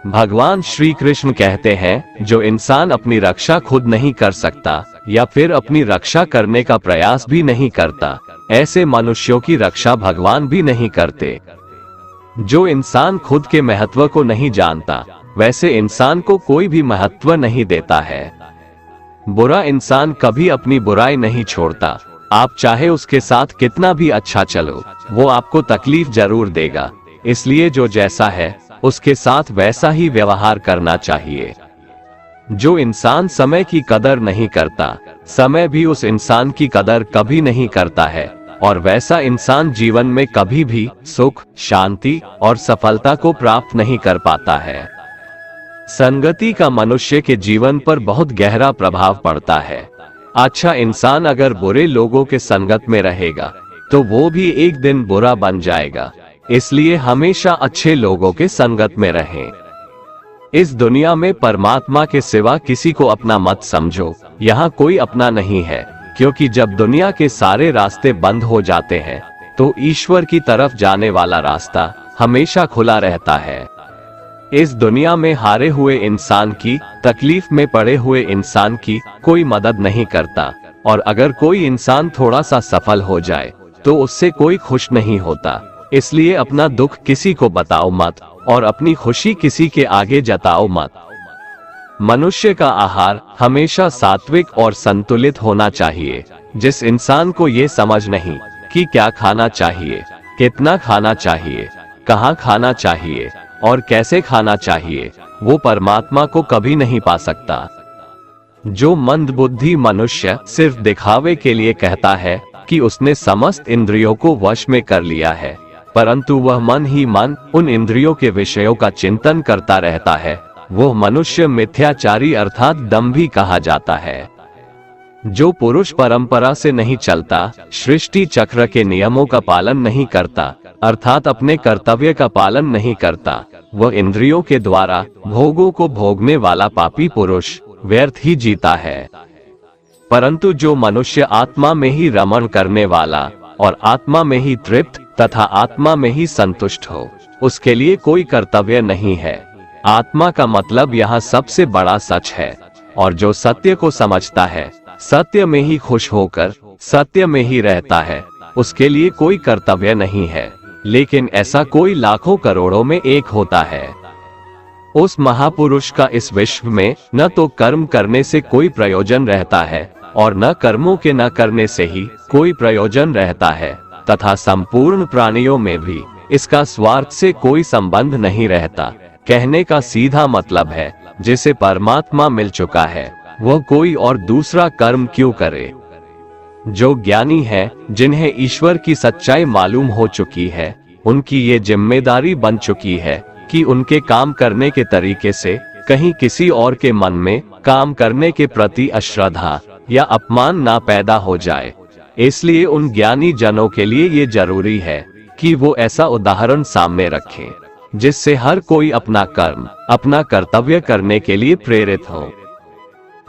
भगवान श्री कृष्ण कहते हैं, जो इंसान अपनी रक्षा खुद नहीं कर सकता या फिर अपनी रक्षा करने का प्रयास भी नहीं करता, ऐसे मनुष्यों की रक्षा भगवान भी नहीं करते। जो इंसान खुद के महत्व को नहीं जानता, वैसे इंसान को कोई भी महत्व नहीं देता है। बुरा इंसान कभी अपनी बुराई नहीं छोड़ता। आप चाहे उसके साथ कितना भी अच्छा चलो, वो आपको तकलीफ जरूर देगा। इसलिए जो जैसा है उसके साथ वैसा ही व्यवहार करना चाहिए। जो इंसान समय की कदर नहीं करता, समय भी उस इंसान की कदर कभी नहीं करता है, और वैसा इंसान जीवन में कभी भी सुख, शांति और सफलता को प्राप्त नहीं कर पाता है। संगति का मनुष्य के जीवन पर बहुत गहरा प्रभाव पड़ता है। अच्छा इंसान अगर बुरे लोगों के संगत में रहेगा तो वो भी एक दिन बुरा बन जाएगा। इसलिए हमेशा अच्छे लोगों के संगत में रहें। इस दुनिया में परमात्मा के सिवा किसी को अपना मत समझो। यहाँ कोई अपना नहीं है, क्योंकि जब दुनिया के सारे रास्ते बंद हो जाते हैं तो ईश्वर की तरफ जाने वाला रास्ता हमेशा खुला रहता है। इस दुनिया में हारे हुए इंसान की, तकलीफ में पड़े हुए इंसान की कोई मदद नहीं करता, और अगर कोई इंसान थोड़ा सा सफल हो जाए तो उससे कोई खुश नहीं होता। इसलिए अपना दुख किसी को बताओ मत और अपनी खुशी किसी के आगे जताओ मत। मनुष्य का आहार हमेशा सात्विक और संतुलित होना चाहिए। जिस इंसान को ये समझ नहीं कि क्या खाना चाहिए, कितना खाना चाहिए, कहाँ खाना चाहिए और कैसे खाना चाहिए, वो परमात्मा को कभी नहीं पा सकता। जो मंदबुद्धि मनुष्य सिर्फ दिखावे के लिए कहता है कि उसने समस्त इंद्रियों को वश में कर लिया है, परंतु वह मन ही मन उन इंद्रियों के विषयों का चिंतन करता रहता है, वो मनुष्य मिथ्याचारी अर्थात दंभी कहा जाता है। जो पुरुष परंपरा से नहीं चलता, सृष्टि चक्र के नियमों का पालन नहीं करता, अर्थात अपने कर्तव्य का पालन नहीं करता, वह इंद्रियों के द्वारा भोगों को भोगने वाला पापी पुरुष व्यर्थ ही जीता है। परंतु जो मनुष्य आत्मा में ही रमण करने वाला और आत्मा में ही तृप्त तथा आत्मा में ही संतुष्ट हो, उसके लिए कोई कर्तव्य नहीं है। आत्मा का मतलब यहाँ सबसे बड़ा सच है, और जो सत्य को समझता है, सत्य में ही खुश होकर सत्य में ही रहता है, उसके लिए कोई कर्तव्य नहीं है। लेकिन ऐसा कोई लाखों करोड़ों में एक होता है। उस महापुरुष का इस विश्व में न तो कर्म करने से कोई प्रयोजन रहता है और न कर्मों के न करने से ही कोई प्रयोजन रहता है, तथा संपूर्ण प्राणियों में भी इसका स्वार्थ से कोई संबंध नहीं रहता। कहने का सीधा मतलब है, जिसे परमात्मा मिल चुका है वह कोई और दूसरा कर्म क्यों करे। जो ज्ञानी है, जिन्हें ईश्वर की सच्चाई मालूम हो चुकी है, उनकी ये जिम्मेदारी बन चुकी है कि उनके काम करने के तरीके से कहीं किसी और के मन में काम करने के प्रति अश्रद्धा या अपमान ना पैदा हो जाए। इसलिए उन ज्ञानी जनों के लिए ये जरूरी है कि वो ऐसा उदाहरण सामने रखें जिससे हर कोई अपना कर्म, अपना कर्तव्य करने के लिए प्रेरित हो।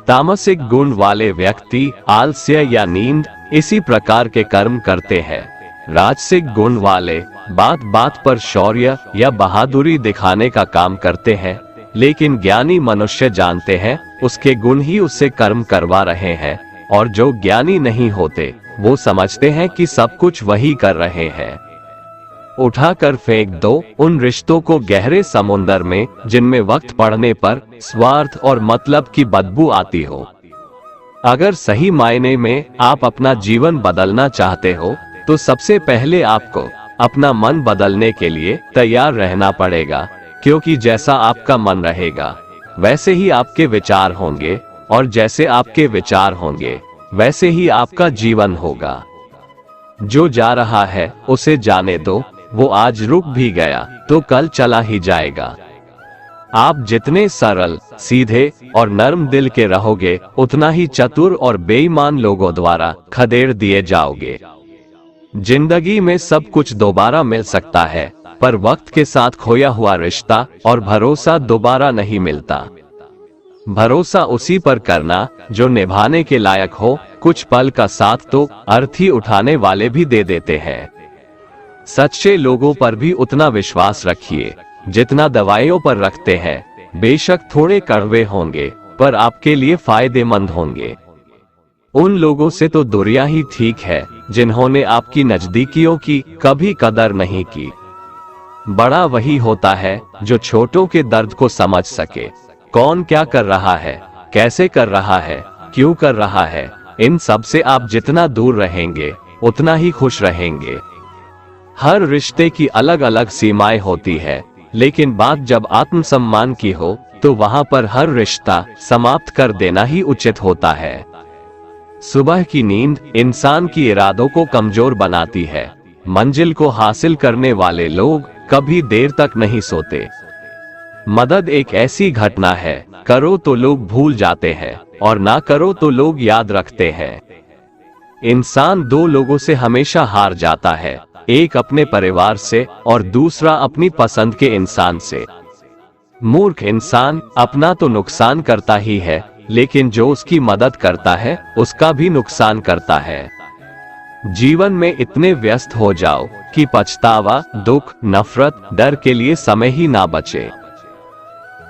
तामसिक गुण वाले व्यक्ति आलस्य या नींद इसी प्रकार के कर्म करते हैं। राजसिक गुण वाले बात बात पर शौर्य या बहादुरी दिखाने का काम करते हैं, लेकिन ज्ञानी मनुष्य जानते हैं उसके गुण ही उससे कर्म करवा रहे हैं, और जो ज्ञानी नहीं होते वो समझते हैं कि सब कुछ वही कर रहे हैं। उठाकर फेंक दो उन रिश्तों को गहरे समुंदर में जिनमें वक्त पड़ने पर स्वार्थ और मतलब की बदबू आती हो। अगर सही मायने में आप अपना जीवन बदलना चाहते हो तो सबसे पहले आपको अपना मन बदलने के लिए तैयार रहना पड़ेगा, क्योंकि जैसा आपका मन रहेगा वैसे ही आपके विचार होंगे, और जैसे आपके विचार होंगे वैसे ही आपका जीवन होगा। जो जा रहा है उसे जाने दो, वो आज रुक भी गया तो कल चला ही जाएगा। आप जितने सरल, सीधे और नर्म दिल के रहोगे, उतना ही चतुर और बेईमान लोगों द्वारा खदेड़ दिए जाओगे। जिंदगी में सब कुछ दोबारा मिल सकता है, पर वक्त के साथ खोया हुआ रिश्ता और भरोसा दोबारा नहीं मिलता। भरोसा उसी पर करना जो निभाने के लायक हो। कुछ पल का साथ तो अर्थी उठाने वाले भी दे देते हैं। सच्चे लोगों पर भी उतना विश्वास रखिए जितना दवाइयों पर रखते हैं। बेशक थोड़े कड़वे होंगे, पर आपके लिए फायदेमंद होंगे। उन लोगों से तो दूरियां ही ठीक है जिन्होंने आपकी नजदीकियों की कभी कदर नहीं की। बड़ा वही होता है जो छोटों के दर्द को समझ सके। कौन क्या कर रहा है, कैसे कर रहा है, क्यों कर रहा है, इन सब से आप जितना दूर रहेंगे उतना ही खुश रहेंगे। हर रिश्ते की अलग अलग सीमाएं होती है, लेकिन बात जब आत्मसम्मान की हो तो वहां पर हर रिश्ता समाप्त कर देना ही उचित होता है। सुबह की नींद इंसान की इरादों को कमजोर बनाती है। मंजिल को हासिल करने वाले लोग कभी देर तक नहीं सोते। मदद एक ऐसी घटना है, करो तो लोग भूल जाते हैं और ना करो तो लोग याद रखते हैं। इंसान दो लोगों से हमेशा हार जाता है, एक अपने परिवार से और दूसरा अपनी पसंद के इंसान से। मूर्ख इंसान अपना तो नुकसान करता ही है, लेकिन जो उसकी मदद करता है उसका भी नुकसान करता है। जीवन में इतने व्यस्त हो जाओ कि पछतावा, दुख, नफरत, डर के लिए समय ही ना बचे।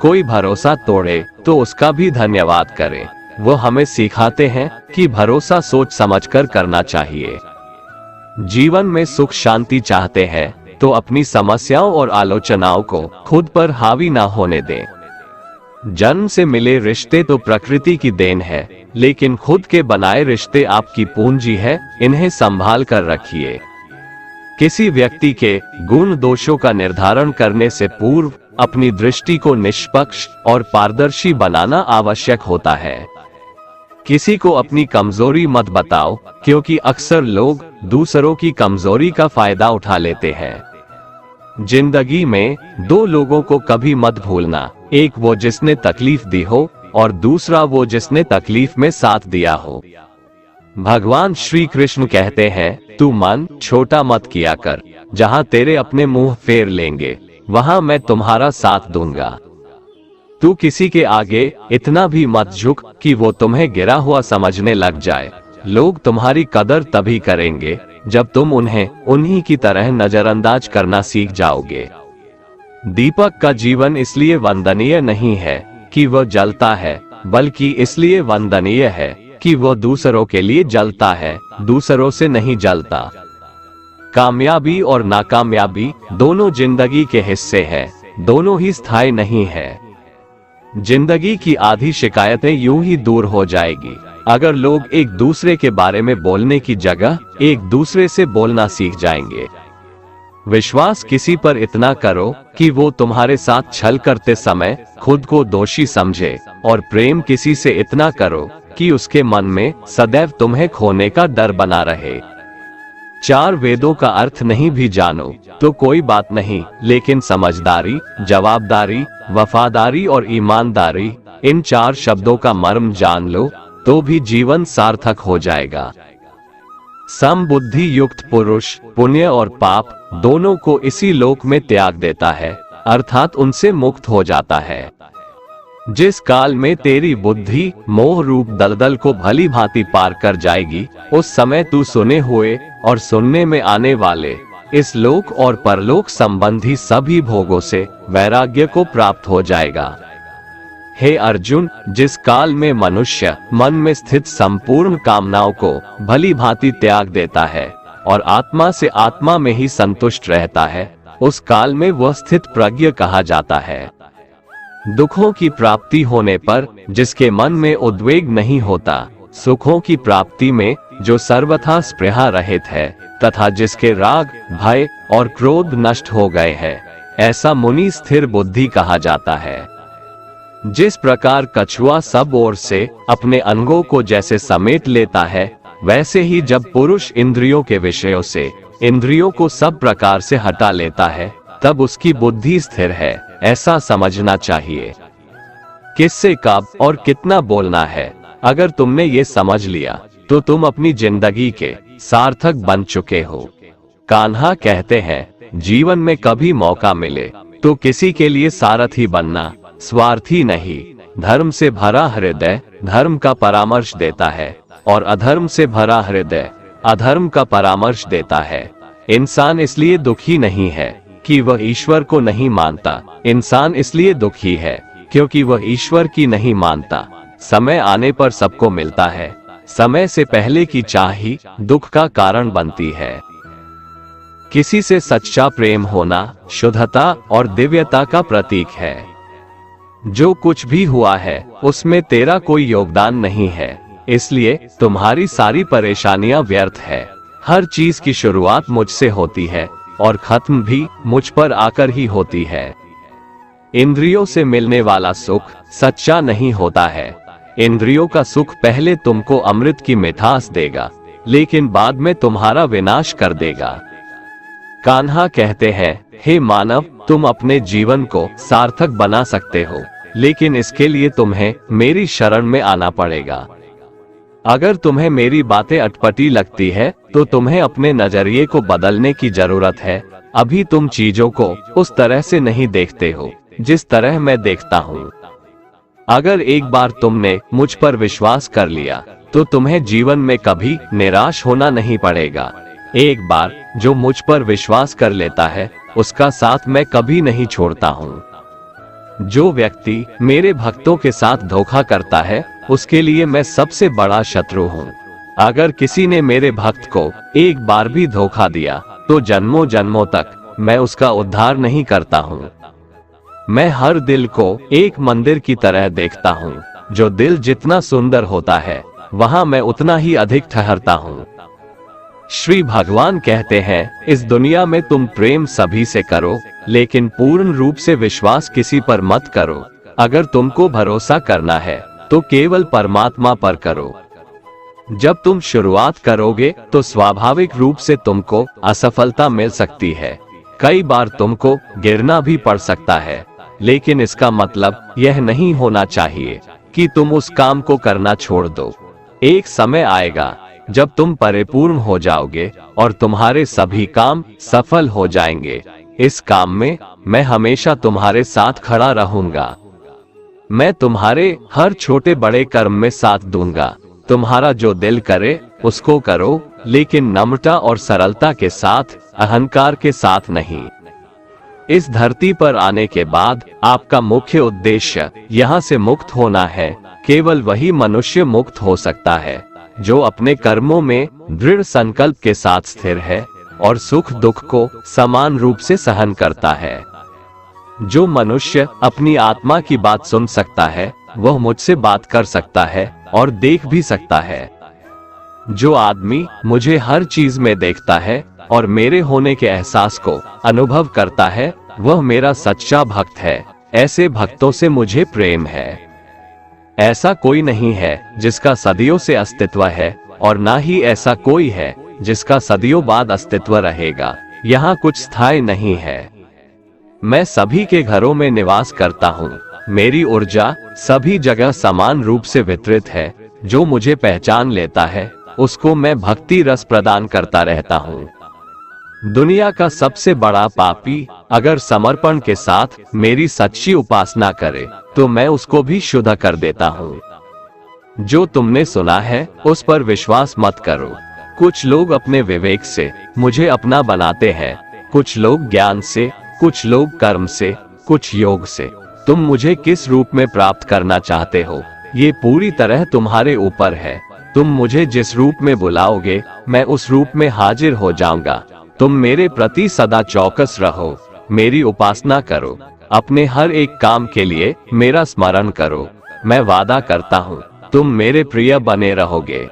कोई भरोसा तोड़े तो उसका भी धन्यवाद करें। वो हमें सिखाते हैं कि भरोसा सोच समझकर करना चाहिए। जीवन में सुख शांति चाहते हैं तो अपनी समस्याओं और आलोचनाओं को खुद पर हावी ना होने दें। जन्म से मिले रिश्ते तो प्रकृति की देन है, लेकिन खुद के बनाए रिश्ते आपकी पूंजी है, इन्हें संभाल कर रखिए। किसी व्यक्ति के गुण दोषों का निर्धारण करने से पूर्व अपनी दृष्टि को निष्पक्ष और पारदर्शी बनाना आवश्यक होता है। किसी को अपनी कमजोरी मत बताओ, क्योंकि अक्सर लोग दूसरों की कमजोरी का फायदा उठा लेते हैं। जिंदगी में दो लोगों को कभी मत भूलना, एक वो जिसने तकलीफ दी हो और दूसरा वो जिसने तकलीफ में साथ दिया हो। भगवान श्री कृष्ण कहते हैं, तू मन छोटा मत किया कर, जहां तेरे अपने मुंह फेर लेंगे वहां मैं तुम्हारा साथ दूंगा। तू किसी के आगे इतना भी मत झुक कि वो तुम्हें गिरा हुआ समझने लग जाए। लोग तुम्हारी कदर तभी करेंगे जब तुम उन्हें उन्हीं की तरह नजरअंदाज करना सीख जाओगे। दीपक का जीवन इसलिए वंदनीय नहीं है कि वह जलता है, बल्कि इसलिए वंदनीय है कि वह दूसरों के लिए जलता है, दूसरों से नहीं जलता। कामयाबी और नाकामयाबी दोनों जिंदगी के हिस्से हैं, दोनों ही स्थायी नहीं है। जिंदगी की आधी शिकायतें यूं ही दूर हो जाएगी अगर लोग एक दूसरे के बारे में बोलने की जगह एक दूसरे से बोलना सीख जाएंगे। विश्वास किसी पर इतना करो कि वो तुम्हारे साथ छल करते समय खुद को दोषी समझे, और प्रेम किसी से इतना करो कि उसके मन में सदैव तुम्हें खोने का डर बना रहे। चार वेदों का अर्थ नहीं भी जानो तो कोई बात नहीं, लेकिन समझदारी, जवाबदारी, वफादारी और ईमानदारी, इन चार शब्दों का मर्म जान लो तो भी जीवन सार्थक हो जाएगा। समबुद्धि युक्त पुरुष पुण्य और पाप दोनों को इसी लोक में त्याग देता है, अर्थात उनसे मुक्त हो जाता है। जिस काल में तेरी बुद्धि मोह रूप दलदल को भली भांति पार कर जाएगी, उस समय तू सुने हुए और सुनने में आने वाले इस लोक और परलोक संबंधी सभी भोगों से वैराग्य को प्राप्त हो जाएगा। हे अर्जुन, जिस काल में मनुष्य मन में स्थित संपूर्ण कामनाओं को भली भांति त्याग देता है और आत्मा से आत्मा में ही संतुष्ट रहता है, उस काल में वह स्थित प्रज्ञ कहा जाता है। दुखों की प्राप्ति होने पर जिसके मन में उद्वेग नहीं होता, सुखों की प्राप्ति में जो सर्वथा स्पृहा रहित है, तथा जिसके राग, भय और क्रोध नष्ट हो गए हैं, ऐसा मुनि स्थिर बुद्धि कहा जाता है। जिस प्रकार कछुआ सब ओर से अपने अंगों को जैसे समेट लेता है, वैसे ही जब पुरुष इंद्रियों के विषयों से इंद्रियों को सब प्रकार से हटा लेता है, तब उसकी बुद्धि स्थिर है। ऐसा समझना चाहिए। किससे कब और कितना बोलना है, अगर तुमने ये समझ लिया तो तुम अपनी जिंदगी के सार्थक बन चुके हो। कान्हा कहते हैं, जीवन में कभी मौका मिले तो किसी के लिए सारथी बनना, स्वार्थी नहीं। धर्म से भरा हृदय धर्म का परामर्श देता है और अधर्म से भरा हृदय अधर्म का परामर्श देता है। इंसान इसलिए दुखी नहीं है कि वह ईश्वर को नहीं मानता, इंसान इसलिए दुखी है क्योंकि वह ईश्वर की नहीं मानता। समय आने पर सबको मिलता है, समय से पहले की चाह ही दुख का कारण बनती है। किसी से सच्चा प्रेम होना शुद्धता और दिव्यता का प्रतीक है। जो कुछ भी हुआ है उसमें तेरा कोई योगदान नहीं है, इसलिए तुम्हारी सारी परेशानियां व्यर्थ है। हर चीज की शुरुआत मुझसे होती है और खत्म भी मुझ पर आकर ही होती है। इंद्रियों से मिलने वाला सुख सच्चा नहीं होता है। इंद्रियों का सुख पहले तुमको अमृत की मिठास देगा, लेकिन बाद में तुम्हारा विनाश कर देगा। कान्हा कहते हैं, हे मानव, तुम अपने जीवन को सार्थक बना सकते हो, लेकिन इसके लिए तुम्हें मेरी शरण में आना पड़ेगा। अगर तुम्हें मेरी बातें अटपटी लगती है तो तुम्हें अपने नजरिए को बदलने की जरूरत है। अभी तुम चीजों को उस तरह से नहीं देखते हो जिस तरह मैं देखता हूँ। अगर एक बार तुमने मुझ पर विश्वास कर लिया तो तुम्हें जीवन में कभी निराश होना नहीं पड़ेगा। एक बार जो मुझ पर विश्वास कर लेता है उसका साथ मैं कभी नहीं छोड़ता हूँ। जो व्यक्ति मेरे भक्तों के साथ धोखा करता है उसके लिए मैं सबसे बड़ा शत्रु हूँ। अगर किसी ने मेरे भक्त को एक बार भी धोखा दिया तो जन्मों जन्मों तक मैं उसका उद्धार नहीं करता हूँ। मैं हर दिल को एक मंदिर की तरह देखता हूँ। जो दिल जितना सुंदर होता है वहाँ मैं उतना ही अधिक ठहरता हूँ। श्री भगवान कहते हैं, इस दुनिया में तुम प्रेम सभी से करो, लेकिन पूर्ण रूप से विश्वास किसी पर मत करो। अगर तुमको भरोसा करना है तो केवल परमात्मा पर करो। जब तुम शुरुआत करोगे तो स्वाभाविक रूप से तुमको असफलता मिल सकती है। कई बार तुमको गिरना भी पड़ सकता है, लेकिन इसका मतलब यह नहीं होना चाहिए कि तुम उस काम को करना छोड़ दो। एक समय आएगा जब तुम परिपूर्ण हो जाओगे और तुम्हारे सभी काम सफल हो जाएंगे। इस काम में मैं हमेशा तुम्हारे साथ खड़ा रहूंगा। मैं तुम्हारे हर छोटे बड़े कर्म में साथ दूंगा। तुम्हारा जो दिल करे उसको करो, लेकिन नम्रता और सरलता के साथ, अहंकार के साथ नहीं। इस धरती पर आने के बाद आपका मुख्य उद्देश्य यहाँ से मुक्त होना है। केवल वही मनुष्य मुक्त हो सकता है जो अपने कर्मों में दृढ़ संकल्प के साथ स्थिर है और सुख दुख को समान रूप से सहन करता है। जो मनुष्य अपनी आत्मा की बात सुन सकता है वह मुझसे बात कर सकता है और देख भी सकता है। जो आदमी मुझे हर चीज में देखता है और मेरे होने के एहसास को अनुभव करता है वह मेरा सच्चा भक्त है। ऐसे भक्तों से मुझे प्रेम है। ऐसा कोई नहीं है जिसका सदियों से अस्तित्व है और ना ही ऐसा कोई है जिसका सदियों बाद अस्तित्व रहेगा। यहाँ कुछ स्थायी नहीं है। मैं सभी के घरों में निवास करता हूँ। मेरी ऊर्जा सभी जगह समान रूप से वितरित है। जो मुझे पहचान लेता है उसको मैं भक्ति रस प्रदान करता रहता हूँ। दुनिया का सबसे बड़ा पापी अगर समर्पण के साथ मेरी सच्ची उपासना करे तो मैं उसको भी शुद्ध कर देता हूँ। जो तुमने सुना है उस पर विश्वास मत करो। कुछ लोग अपने विवेक से मुझे अपना बनाते हैं, कुछ लोग ज्ञान से, कुछ लोग कर्म से, कुछ योग से। तुम मुझे किस रूप में प्राप्त करना चाहते हो ये पूरी तरह तुम्हारे ऊपर है। तुम मुझे जिस रूप में बुलाओगे मैं उस रूप में हाजिर हो जाऊंगा। तुम मेरे प्रति सदा चौकस रहो, मेरी उपासना करो, अपने हर एक काम के लिए मेरा स्मरण करो। मैं वादा करता हूँ तुम मेरे प्रिय बने रहोगे।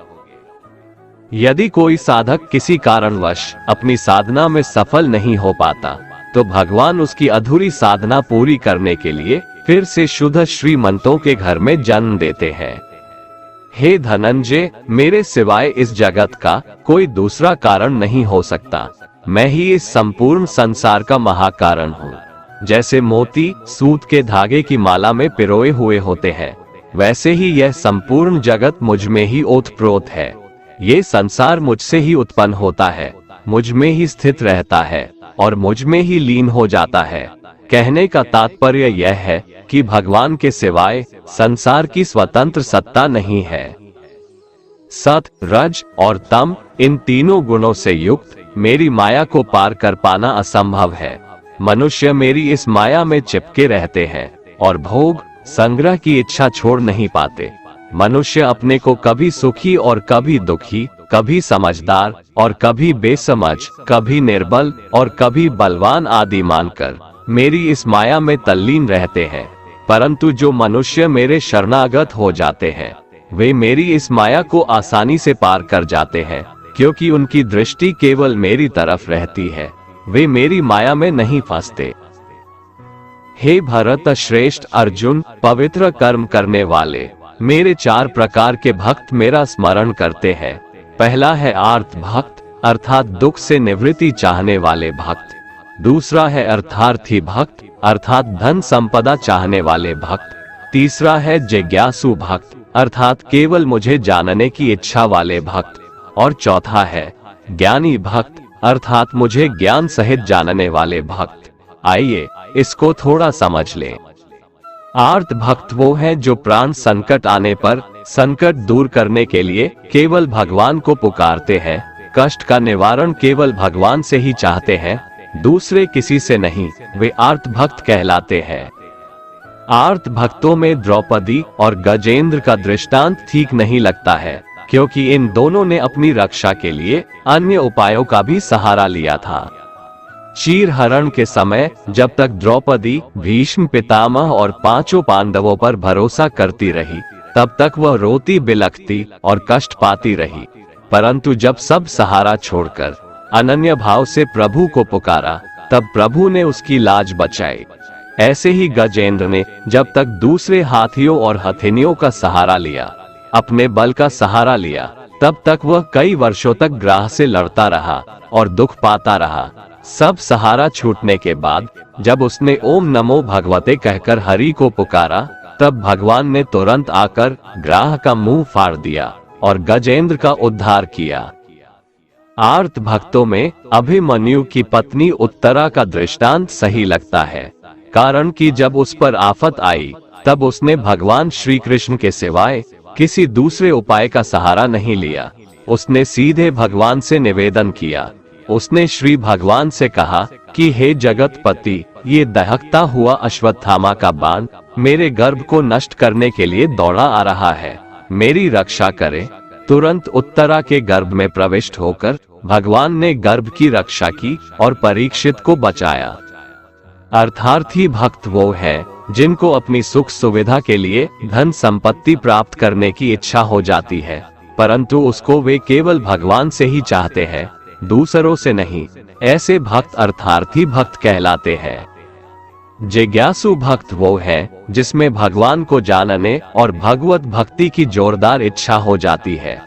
यदि कोई साधक किसी कारणवश अपनी साधना में सफल नहीं हो पाता तो भगवान उसकी अधूरी साधना पूरी करने के लिए फिर से शुद्ध श्रीमंतों के घर में जन्म देते हैं। हे धनंजय, मेरे सिवाय इस जगत का कोई दूसरा कारण नहीं हो सकता। मैं ही इस संपूर्ण संसार का महाकारण हूँ। जैसे मोती सूत के धागे की माला में पिरोए हुए होते हैं, वैसे ही यह संपूर्ण जगत मुझ में ही ओतप्रोत है। ये संसार मुझसे ही उत्पन्न होता है, मुझ में ही स्थित रहता है और मुझ में ही लीन हो जाता है। कहने का तात्पर्य यह है कि भगवान के सिवाय संसार की स्वतंत्र सत्ता नहीं है। सत, रज और तम, इन तीनों गुणों से युक्त मेरी माया को पार कर पाना असंभव है। मनुष्य मेरी इस माया में चिपके रहते हैं और भोग संग्रह की इच्छा छोड़ नहीं पाते। मनुष्य अपने को कभी सुखी और कभी दुखी, कभी समझदार और कभी बेसमझ, कभी निर्बल और कभी बलवान आदि मानकर मेरी इस माया में तल्लीन रहते हैं। परंतु जो मनुष्य मेरे शरणागत हो जाते हैं, वे मेरी इस माया को आसानी से पार कर जाते हैं, क्योंकि उनकी दृष्टि केवल मेरी तरफ रहती है। वे मेरी माया में नहीं फंसते। हे भरत श्रेष्ठ अर्जुन, पवित्र कर्म करने वाले मेरे 4 प्रकार के भक्त मेरा स्मरण करते हैं। पहला है आर्त भक्त, अर्थात दुख से निवृत्ति चाहने वाले भक्त। दूसरा है अर्थार्थी भक्त, अर्थात धन संपदा चाहने वाले भक्त। तीसरा है जिज्ञासु भक्त, अर्थात केवल मुझे जानने की इच्छा वाले भक्त। और चौथा है ज्ञानी भक्त, अर्थात मुझे ज्ञान सहित जानने वाले भक्त। आइए इसको थोड़ा समझ लें। आर्त भक्त वो है जो प्राण संकट आने पर संकट दूर करने के लिए केवल भगवान को पुकारते हैं, कष्ट का निवारण केवल भगवान से ही चाहते हैं, दूसरे किसी से नहीं। वे आर्त भक्त कहलाते हैं। आर्त भक्तों में द्रौपदी और गजेंद्र का दृष्टांत ठीक नहीं लगता है, क्योंकि इन दोनों ने अपनी रक्षा के लिए अन्य उपायों का भी सहारा लिया था। चीर हरण के समय जब तक द्रौपदी भीष्म पितामह और 5 पांडवों पर भरोसा करती रही, तब तक वह रोती बिलखती और कष्ट पाती रही। परंतु जब सब सहारा छोड़कर अनन्य भाव से प्रभु को पुकारा, तब प्रभु ने उसकी लाज बचाई। ऐसे ही गजेंद्र ने जब तक दूसरे हाथियों और हथिनियों का सहारा लिया, अपने बल का सहारा लिया, तब तक वह कई वर्षों तक ग्राह से लड़ता रहा और दुख पाता रहा। सब सहारा छूटने के बाद जब उसने ओम नमो भगवते कहकर हरि को पुकारा, तब भगवान ने तुरंत आकर ग्राह का मुंह फाड़ दिया और गजेंद्र का उद्धार किया। आर्त भक्तों में अभिमन्यु की पत्नी उत्तरा का दृष्टांत सही लगता है, कारण कि जब उस पर आफत आई, तब उसने भगवान श्री कृष्ण के सिवाय किसी दूसरे उपाय का सहारा नहीं लिया। उसने सीधे भगवान से निवेदन किया। उसने श्री भगवान से कहा कि हे जगतपति, ये दहकता हुआ अश्वत्थामा का बाण मेरे गर्भ को नष्ट करने के लिए दौड़ा आ रहा है, मेरी रक्षा करे। तुरंत उत्तरा के गर्भ में प्रविष्ट होकर भगवान ने गर्भ की रक्षा की और परीक्षित को बचाया। अर्थार्थी भक्त वो है जिनको अपनी सुख सुविधा के लिए धन संपत्ति प्राप्त करने की इच्छा हो जाती है, परंतु उसको वे केवल भगवान से ही चाहते हैं, दूसरों से नहीं। ऐसे भक्त अर्थार्थी भक्त कहलाते हैं। जिज्ञासु भक्त वो है जिसमें भगवान को जानने और भगवत भक्ति की जोरदार इच्छा हो जाती है।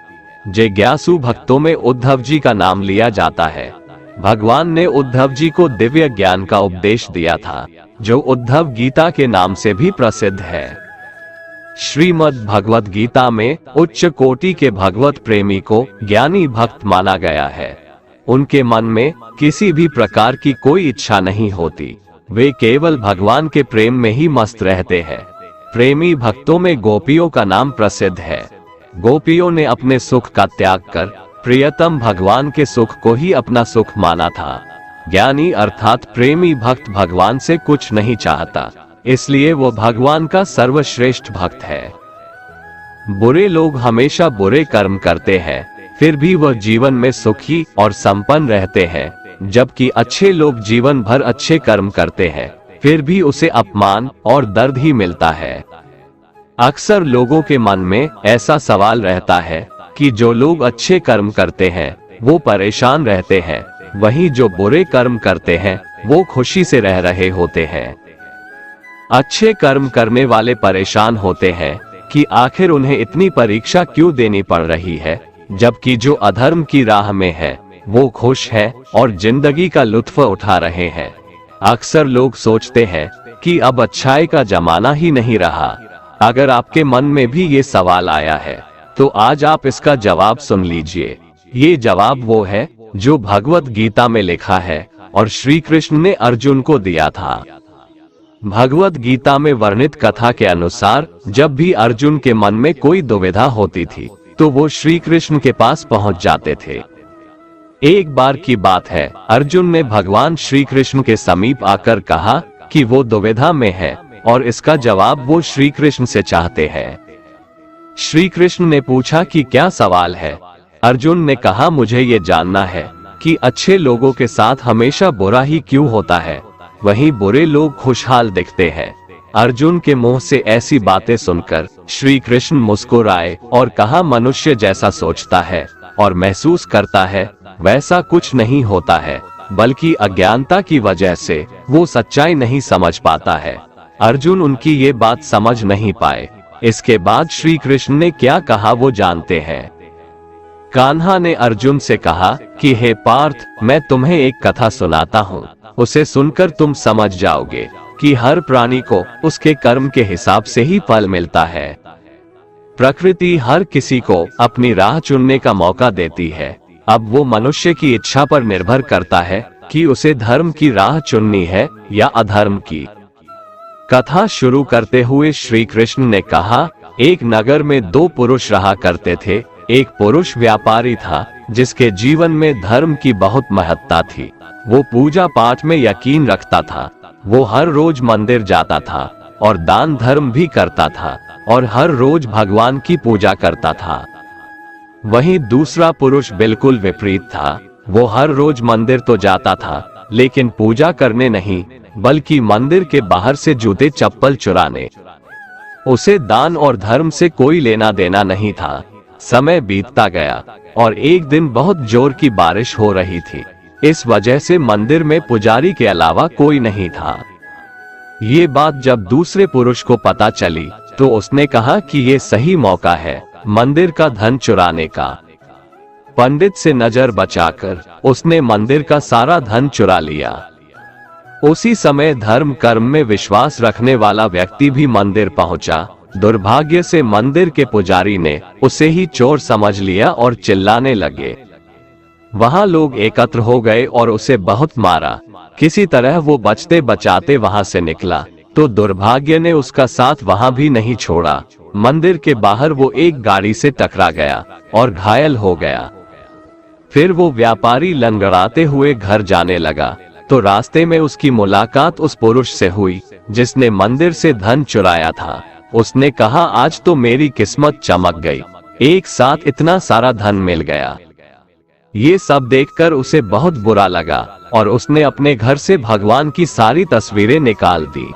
जिज्ञासु भक्तों में उद्धव जी का नाम लिया जाता है। भगवान ने उद्धव जी को दिव्य ज्ञान का उपदेश दिया था, जो उद्धव गीता के नाम से भी प्रसिद्ध है। श्रीमद् भगवत गीता में उच्च कोटि के भगवत प्रेमी को ज्ञानी भक्त माना गया है। उनके मन में किसी भी प्रकार की कोई इच्छा नहीं होती, वे केवल भगवान के प्रेम में ही मस्त रहते हैं। प्रेमी भक्तों में गोपियों का नाम प्रसिद्ध है। गोपियों ने अपने सुख का त्याग कर प्रियतम भगवान के सुख को ही अपना सुख माना था। ज्ञानी अर्थात प्रेमी भक्त भगवान से कुछ नहीं चाहता, इसलिए वो भगवान का सर्वश्रेष्ठ भक्त है। बुरे लोग हमेशा बुरे कर्म करते हैं, फिर भी वह जीवन में सुखी और संपन्न रहते हैं, जबकि अच्छे लोग जीवन भर अच्छे कर्म करते हैं, फिर भी उसे अपमान और दर्द ही मिलता है। अक्सर लोगों के मन में ऐसा सवाल रहता है कि जो लोग अच्छे कर्म करते हैं वो परेशान रहते हैं, वहीं जो बुरे कर्म करते हैं वो खुशी से रह रहे होते हैं। अच्छे कर्म करने वाले परेशान होते हैं कि आखिर उन्हें इतनी परीक्षा क्यों देनी पड़ रही है, जबकि जो अधर्म की राह में है वो खुश है और जिंदगी का लुत्फ उठा रहे हैं। अक्सर लोग सोचते हैं कि अब अच्छाई का जमाना ही नहीं रहा। अगर आपके मन में भी ये सवाल आया है तो आज आप इसका जवाब सुन लीजिए। ये जवाब वो है जो भगवत गीता में लिखा है और श्री कृष्ण ने अर्जुन को दिया था। भगवत गीता में वर्णित कथा के अनुसार जब भी अर्जुन के मन में कोई दुविधा होती थी तो वो श्री कृष्ण के पास पहुंच जाते थे। एक बार की बात है, अर्जुन ने भगवान श्री कृष्ण के समीप आकर कहा कि वो दुविधा में है और इसका जवाब वो श्री कृष्ण से चाहते हैं। श्री कृष्ण ने पूछा कि क्या सवाल है। अर्जुन ने कहा, मुझे ये जानना है कि अच्छे लोगों के साथ हमेशा बुरा ही क्यों होता है, वहीं बुरे लोग खुशहाल दिखते हैं। अर्जुन के मुंह से ऐसी बातें सुनकर श्री कृष्ण मुस्कुराए और कहा, मनुष्य जैसा सोचता है और महसूस करता है वैसा कुछ नहीं होता है, बल्कि अज्ञानता की वजह से वो सच्चाई नहीं समझ पाता है। अर्जुन उनकी ये बात समझ नहीं पाए। इसके बाद श्री कृष्ण ने क्या कहा वो जानते हैं। कान्हा ने अर्जुन से कहा कि हे पार्थ, मैं तुम्हें एक कथा सुनाता हूँ, उसे सुनकर तुम समझ जाओगे कि हर प्राणी को उसके कर्म के हिसाब से ही फल मिलता है। प्रकृति हर किसी को अपनी राह चुनने का मौका देती है। अब वो मनुष्य की इच्छा पर निर्भर करता है कि उसे धर्म की राह चुननी है या अधर्म की। कथा शुरू करते हुए श्री कृष्ण ने कहा, एक नगर में दो पुरुष रहा करते थे। एक पुरुष व्यापारी था जिसके जीवन में धर्म की बहुत महत्ता थी। वो पूजा पाठ में यकीन रखता था। वो हर रोज मंदिर जाता था और दान धर्म भी करता था और हर रोज भगवान की पूजा करता था। वहीं दूसरा पुरुष बिल्कुल विपरीत था। वो हर रोज मंदिर तो जाता था लेकिन पूजा करने नहीं, बल्कि मंदिर के बाहर से जूते चप्पल चुराने। उसे दान और धर्म से कोई लेना देना नहीं था। समय बीतता गया और एक दिन बहुत जोर की बारिश हो रही थी। इस वजह से मंदिर में पुजारी के अलावा कोई नहीं था। ये बात जब दूसरे पुरुष को पता चली तो उसने कहा कि ये सही मौका है मंदिर का धन चुराने का। पंडित से नजर बचाकर उसने मंदिर का सारा धन चुरा लिया। उसी समय धर्म कर्म में विश्वास रखने वाला व्यक्ति भी मंदिर पहुंचा। दुर्भाग्य से मंदिर के पुजारी ने उसे ही चोर समझ लिया और चिल्लाने लगे। वहां लोग एकत्र हो गए और उसे बहुत मारा। किसी तरह वो बचते बचाते वहां से निकला तो दुर्भाग्य ने उसका साथ वहां भी नहीं छोड़ा। मंदिर के बाहर वो एक गाड़ी से टकरा गया और घायल हो गया। फिर वो व्यापारी लंगड़ाते हुए घर जाने लगा तो रास्ते में उसकी मुलाकात उस पुरुष से हुई जिसने मंदिर से धन चुराया था। उसने कहा, आज तो मेरी किस्मत चमक गई, एक साथ इतना सारा धन मिल गया। ये सब देखकर उसे बहुत बुरा लगा और उसने अपने घर से भगवान की सारी तस्वीरें निकाल दी।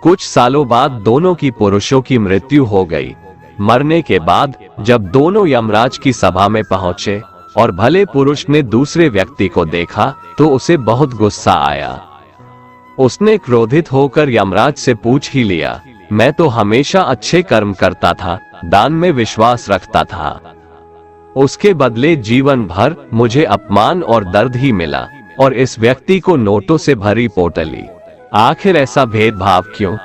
कुछ सालों बाद दोनों की पुरुषों की मृत्यु हो गई। मरने के बाद जब दोनों यमराज की सभा में पहुंचे और भले पुरुष ने दूसरे व्यक्ति को देखा तो उसे बहुत गुस्सा आया। उसने क्रोधित होकर यमराज से पूछ ही लिया, मैं तो हमेशा अच्छे कर्म करता था, दान में विश्वास रखता था, उसके बदले जीवन भर मुझे अपमान और दर्द ही मिला और इस व्यक्ति को नोटों से भरी पोटली, आखिर ऐसा भेदभाव क्यों?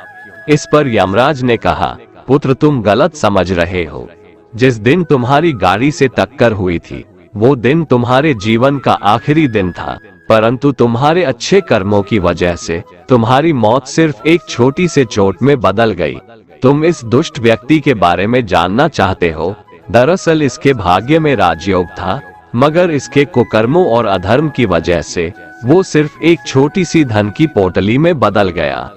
इस पर यमराज ने कहा, पुत्र तुम गलत समझ रहे हो। जिस दिन तुम्हारी गाड़ी से टक्कर हुई थी वो दिन तुम्हारे जीवन का आखिरी दिन था, परंतु तुम्हारे अच्छे कर्मों की वजह से तुम्हारी मौत सिर्फ एक छोटी से चोट में बदल गई। तुम इस दुष्ट व्यक्ति के बारे में जानना चाहते हो? दरअसल इसके भाग्य में राजयोग था, मगर इसके कुकर्मों और अधर्म की वजह से वो सिर्फ एक छोटी सी धन की पोटली में बदल गया।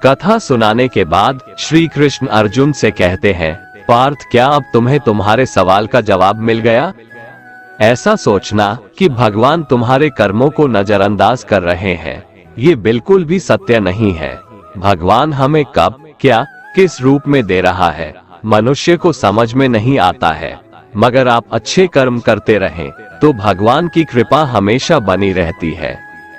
कथा सुनाने के बाद श्री कृष्ण अर्जुन से कहते हैं, पार्थ क्या अब तुम्हें तुम्हारे सवाल का जवाब मिल गया? ऐसा सोचना कि भगवान तुम्हारे कर्मों को नजरअंदाज कर रहे हैं, ये बिल्कुल भी सत्य नहीं है। भगवान हमें कब, क्या, किस रूप में दे रहा है मनुष्य को समझ में नहीं आता है, मगर आप अच्छे कर्म करते रहें तो भगवान की कृपा हमेशा बनी रहती है।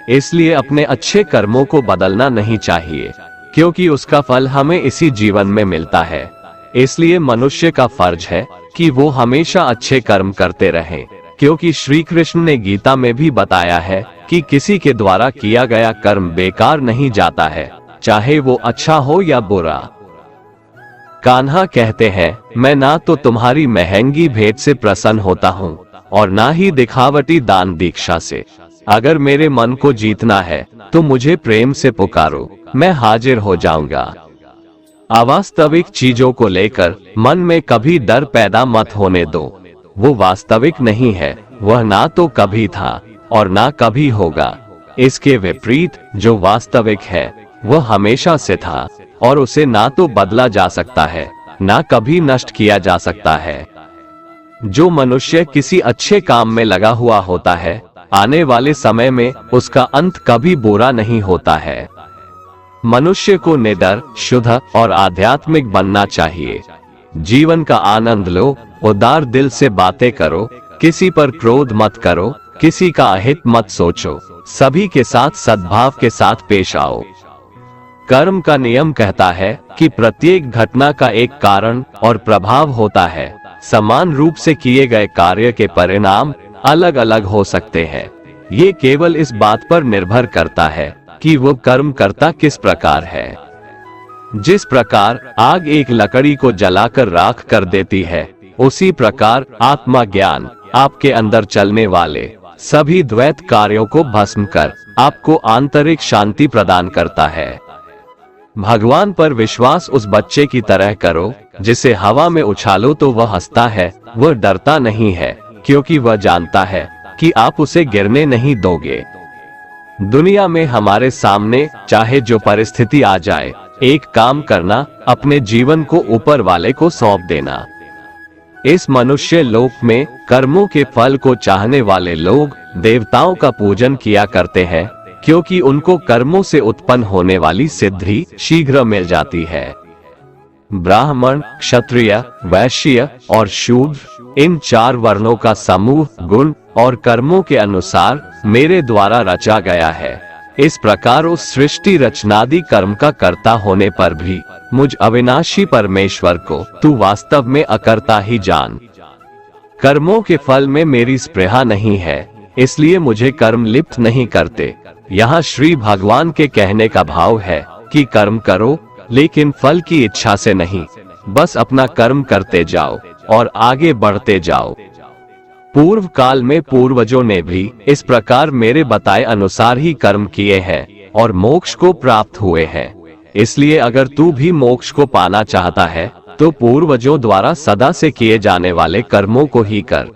इसलिए अपने अच्छे कर्मों को बदलना नहीं चाहिए, क्योंकि उसका फल हमें इसी जीवन में मिलता है। इसलिए मनुष्य का फर्ज है कि वो हमेशा अच्छे कर्म करते रहें, क्योंकि श्री कृष्ण ने गीता में भी बताया है कि किसी के द्वारा किया गया कर्म बेकार नहीं जाता है, चाहे वो अच्छा हो या बुरा। कान्हा कहते हैं, मैं ना तो तुम्हारी महंगी भेंट से प्रसन्न होता हूँ और ना ही दिखावटी दान दीक्षा से। अगर मेरे मन को जीतना है तो मुझे प्रेम से पुकारो, मैं हाजिर हो जाऊंगा। अवास्तविक चीजों को लेकर मन में कभी डर पैदा मत होने दो। वो वास्तविक नहीं है, वह ना तो कभी था और ना कभी होगा। इसके विपरीत जो वास्तविक है वह हमेशा से था और उसे ना तो बदला जा सकता है, ना कभी नष्ट किया जा सकता है। जो मनुष्य किसी अच्छे काम में लगा हुआ होता है, आने वाले समय में उसका अंत कभी बुरा नहीं होता है। मनुष्य को निडर, शुद्ध और आध्यात्मिक बनना चाहिए। जीवन का आनंद लो, उदार दिल से बातें करो, किसी पर क्रोध मत करो, किसी का अहित मत सोचो, सभी के साथ सद्भाव के साथ पेश आओ। कर्म का नियम कहता है कि प्रत्येक घटना का एक कारण और प्रभाव होता है। समान रूप से किए गए कार्य के परिणाम अलग अलग हो सकते हैं। ये केवल इस बात पर निर्भर करता है कि वो कर्म करता किस प्रकार है। जिस प्रकार आग एक लकड़ी को जलाकर राख कर देती है, उसी प्रकार आत्मा ज्ञान आपके अंदर चलने वाले सभी द्वैत कार्यों को भस्म कर आपको आंतरिक शांति प्रदान करता है। भगवान पर विश्वास उस बच्चे की तरह करो जिसे हवा में उछालो तो वह हंसता है, वह डरता नहीं है, क्योंकि वह जानता है कि आप उसे गिरने नहीं दोगे। दुनिया में हमारे सामने चाहे जो परिस्थिति आ जाए, एक काम करना, अपने जीवन को ऊपर वाले को सौंप देना। इस मनुष्य लोक में कर्मों के फल को चाहने वाले लोग देवताओं का पूजन किया करते हैं, क्योंकि उनको कर्मों से उत्पन्न होने वाली सिद्धि शीघ्र मिल जाती है। ब्राह्मण, क्षत्रिय, वैश्य और शूद्र, इन 4 वर्णों का समूह गुण और कर्मों के अनुसार मेरे द्वारा रचा गया है। इस प्रकार उस सृष्टि रचनादि कर्म का कर्ता होने पर भी मुझ अविनाशी परमेश्वर को तू वास्तव में अकर्ता ही जान। कर्मों के फल में मेरी स्पृहा नहीं है, इसलिए मुझे कर्म लिप्त नहीं करते। यहाँ श्री भगवान के कहने का भाव है कि कर्म करो, लेकिन फल की इच्छा से नहीं, बस अपना कर्म करते जाओ और आगे बढ़ते जाओ। पूर्व काल में पूर्वजों ने भी इस प्रकार मेरे बताए अनुसार ही कर्म किए हैं और मोक्ष को प्राप्त हुए हैं। इसलिए अगर तू भी मोक्ष को पाना चाहता है तो पूर्वजों द्वारा सदा से किए जाने वाले कर्मों को ही कर।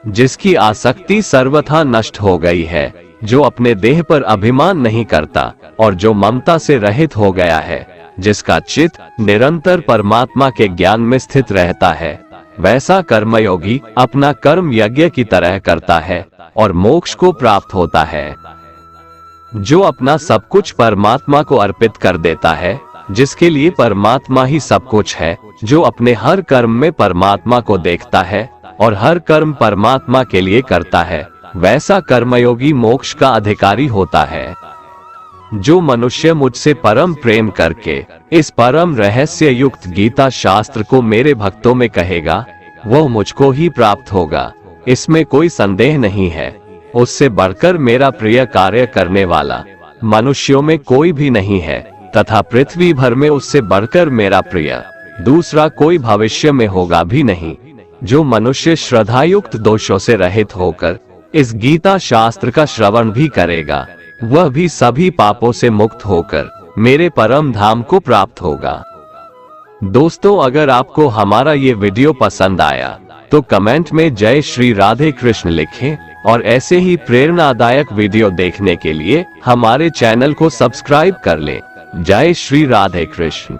जिसकी आसक्ति सर्वथा नष्ट हो गई है, जो अपने देह पर अभिमान नहीं करता और जो ममता से रहित हो गया है, जिसका चित्त निरंतर परमात्मा के ज्ञान में स्थित रहता है, वैसा कर्मयोगी अपना कर्म यज्ञ की तरह करता है और मोक्ष को प्राप्त होता है। जो अपना सब कुछ परमात्मा को अर्पित कर देता है, जिसके लिए परमात्मा ही सब कुछ है, जो अपने हर कर्म में परमात्मा को देखता है और हर कर्म परमात्मा के लिए करता है, वैसा कर्मयोगी मोक्ष का अधिकारी होता है। जो मनुष्य मुझसे परम प्रेम करके इस परम रहस्य युक्त गीता शास्त्र को मेरे भक्तों में कहेगा, वह मुझको ही प्राप्त होगा, इसमें कोई संदेह नहीं है। उससे बढ़कर मेरा प्रिय कार्य करने वाला मनुष्यों में कोई भी नहीं है, तथा पृथ्वी भर में उससे बढ़कर मेरा प्रिय दूसरा कोई भविष्य में होगा भी नहीं। जो मनुष्य श्रद्धायुक्त दोषों से रहित होकर इस गीता शास्त्र का श्रवण भी करेगा, वह भी सभी पापों से मुक्त होकर मेरे परम धाम को प्राप्त होगा। दोस्तों, अगर आपको हमारा ये वीडियो पसंद आया तो कमेंट में जय श्री राधे कृष्ण लिखें और ऐसे ही प्रेरणादायक वीडियो देखने के लिए हमारे चैनल को सब्सक्राइब कर लें। जय श्री राधे कृष्ण।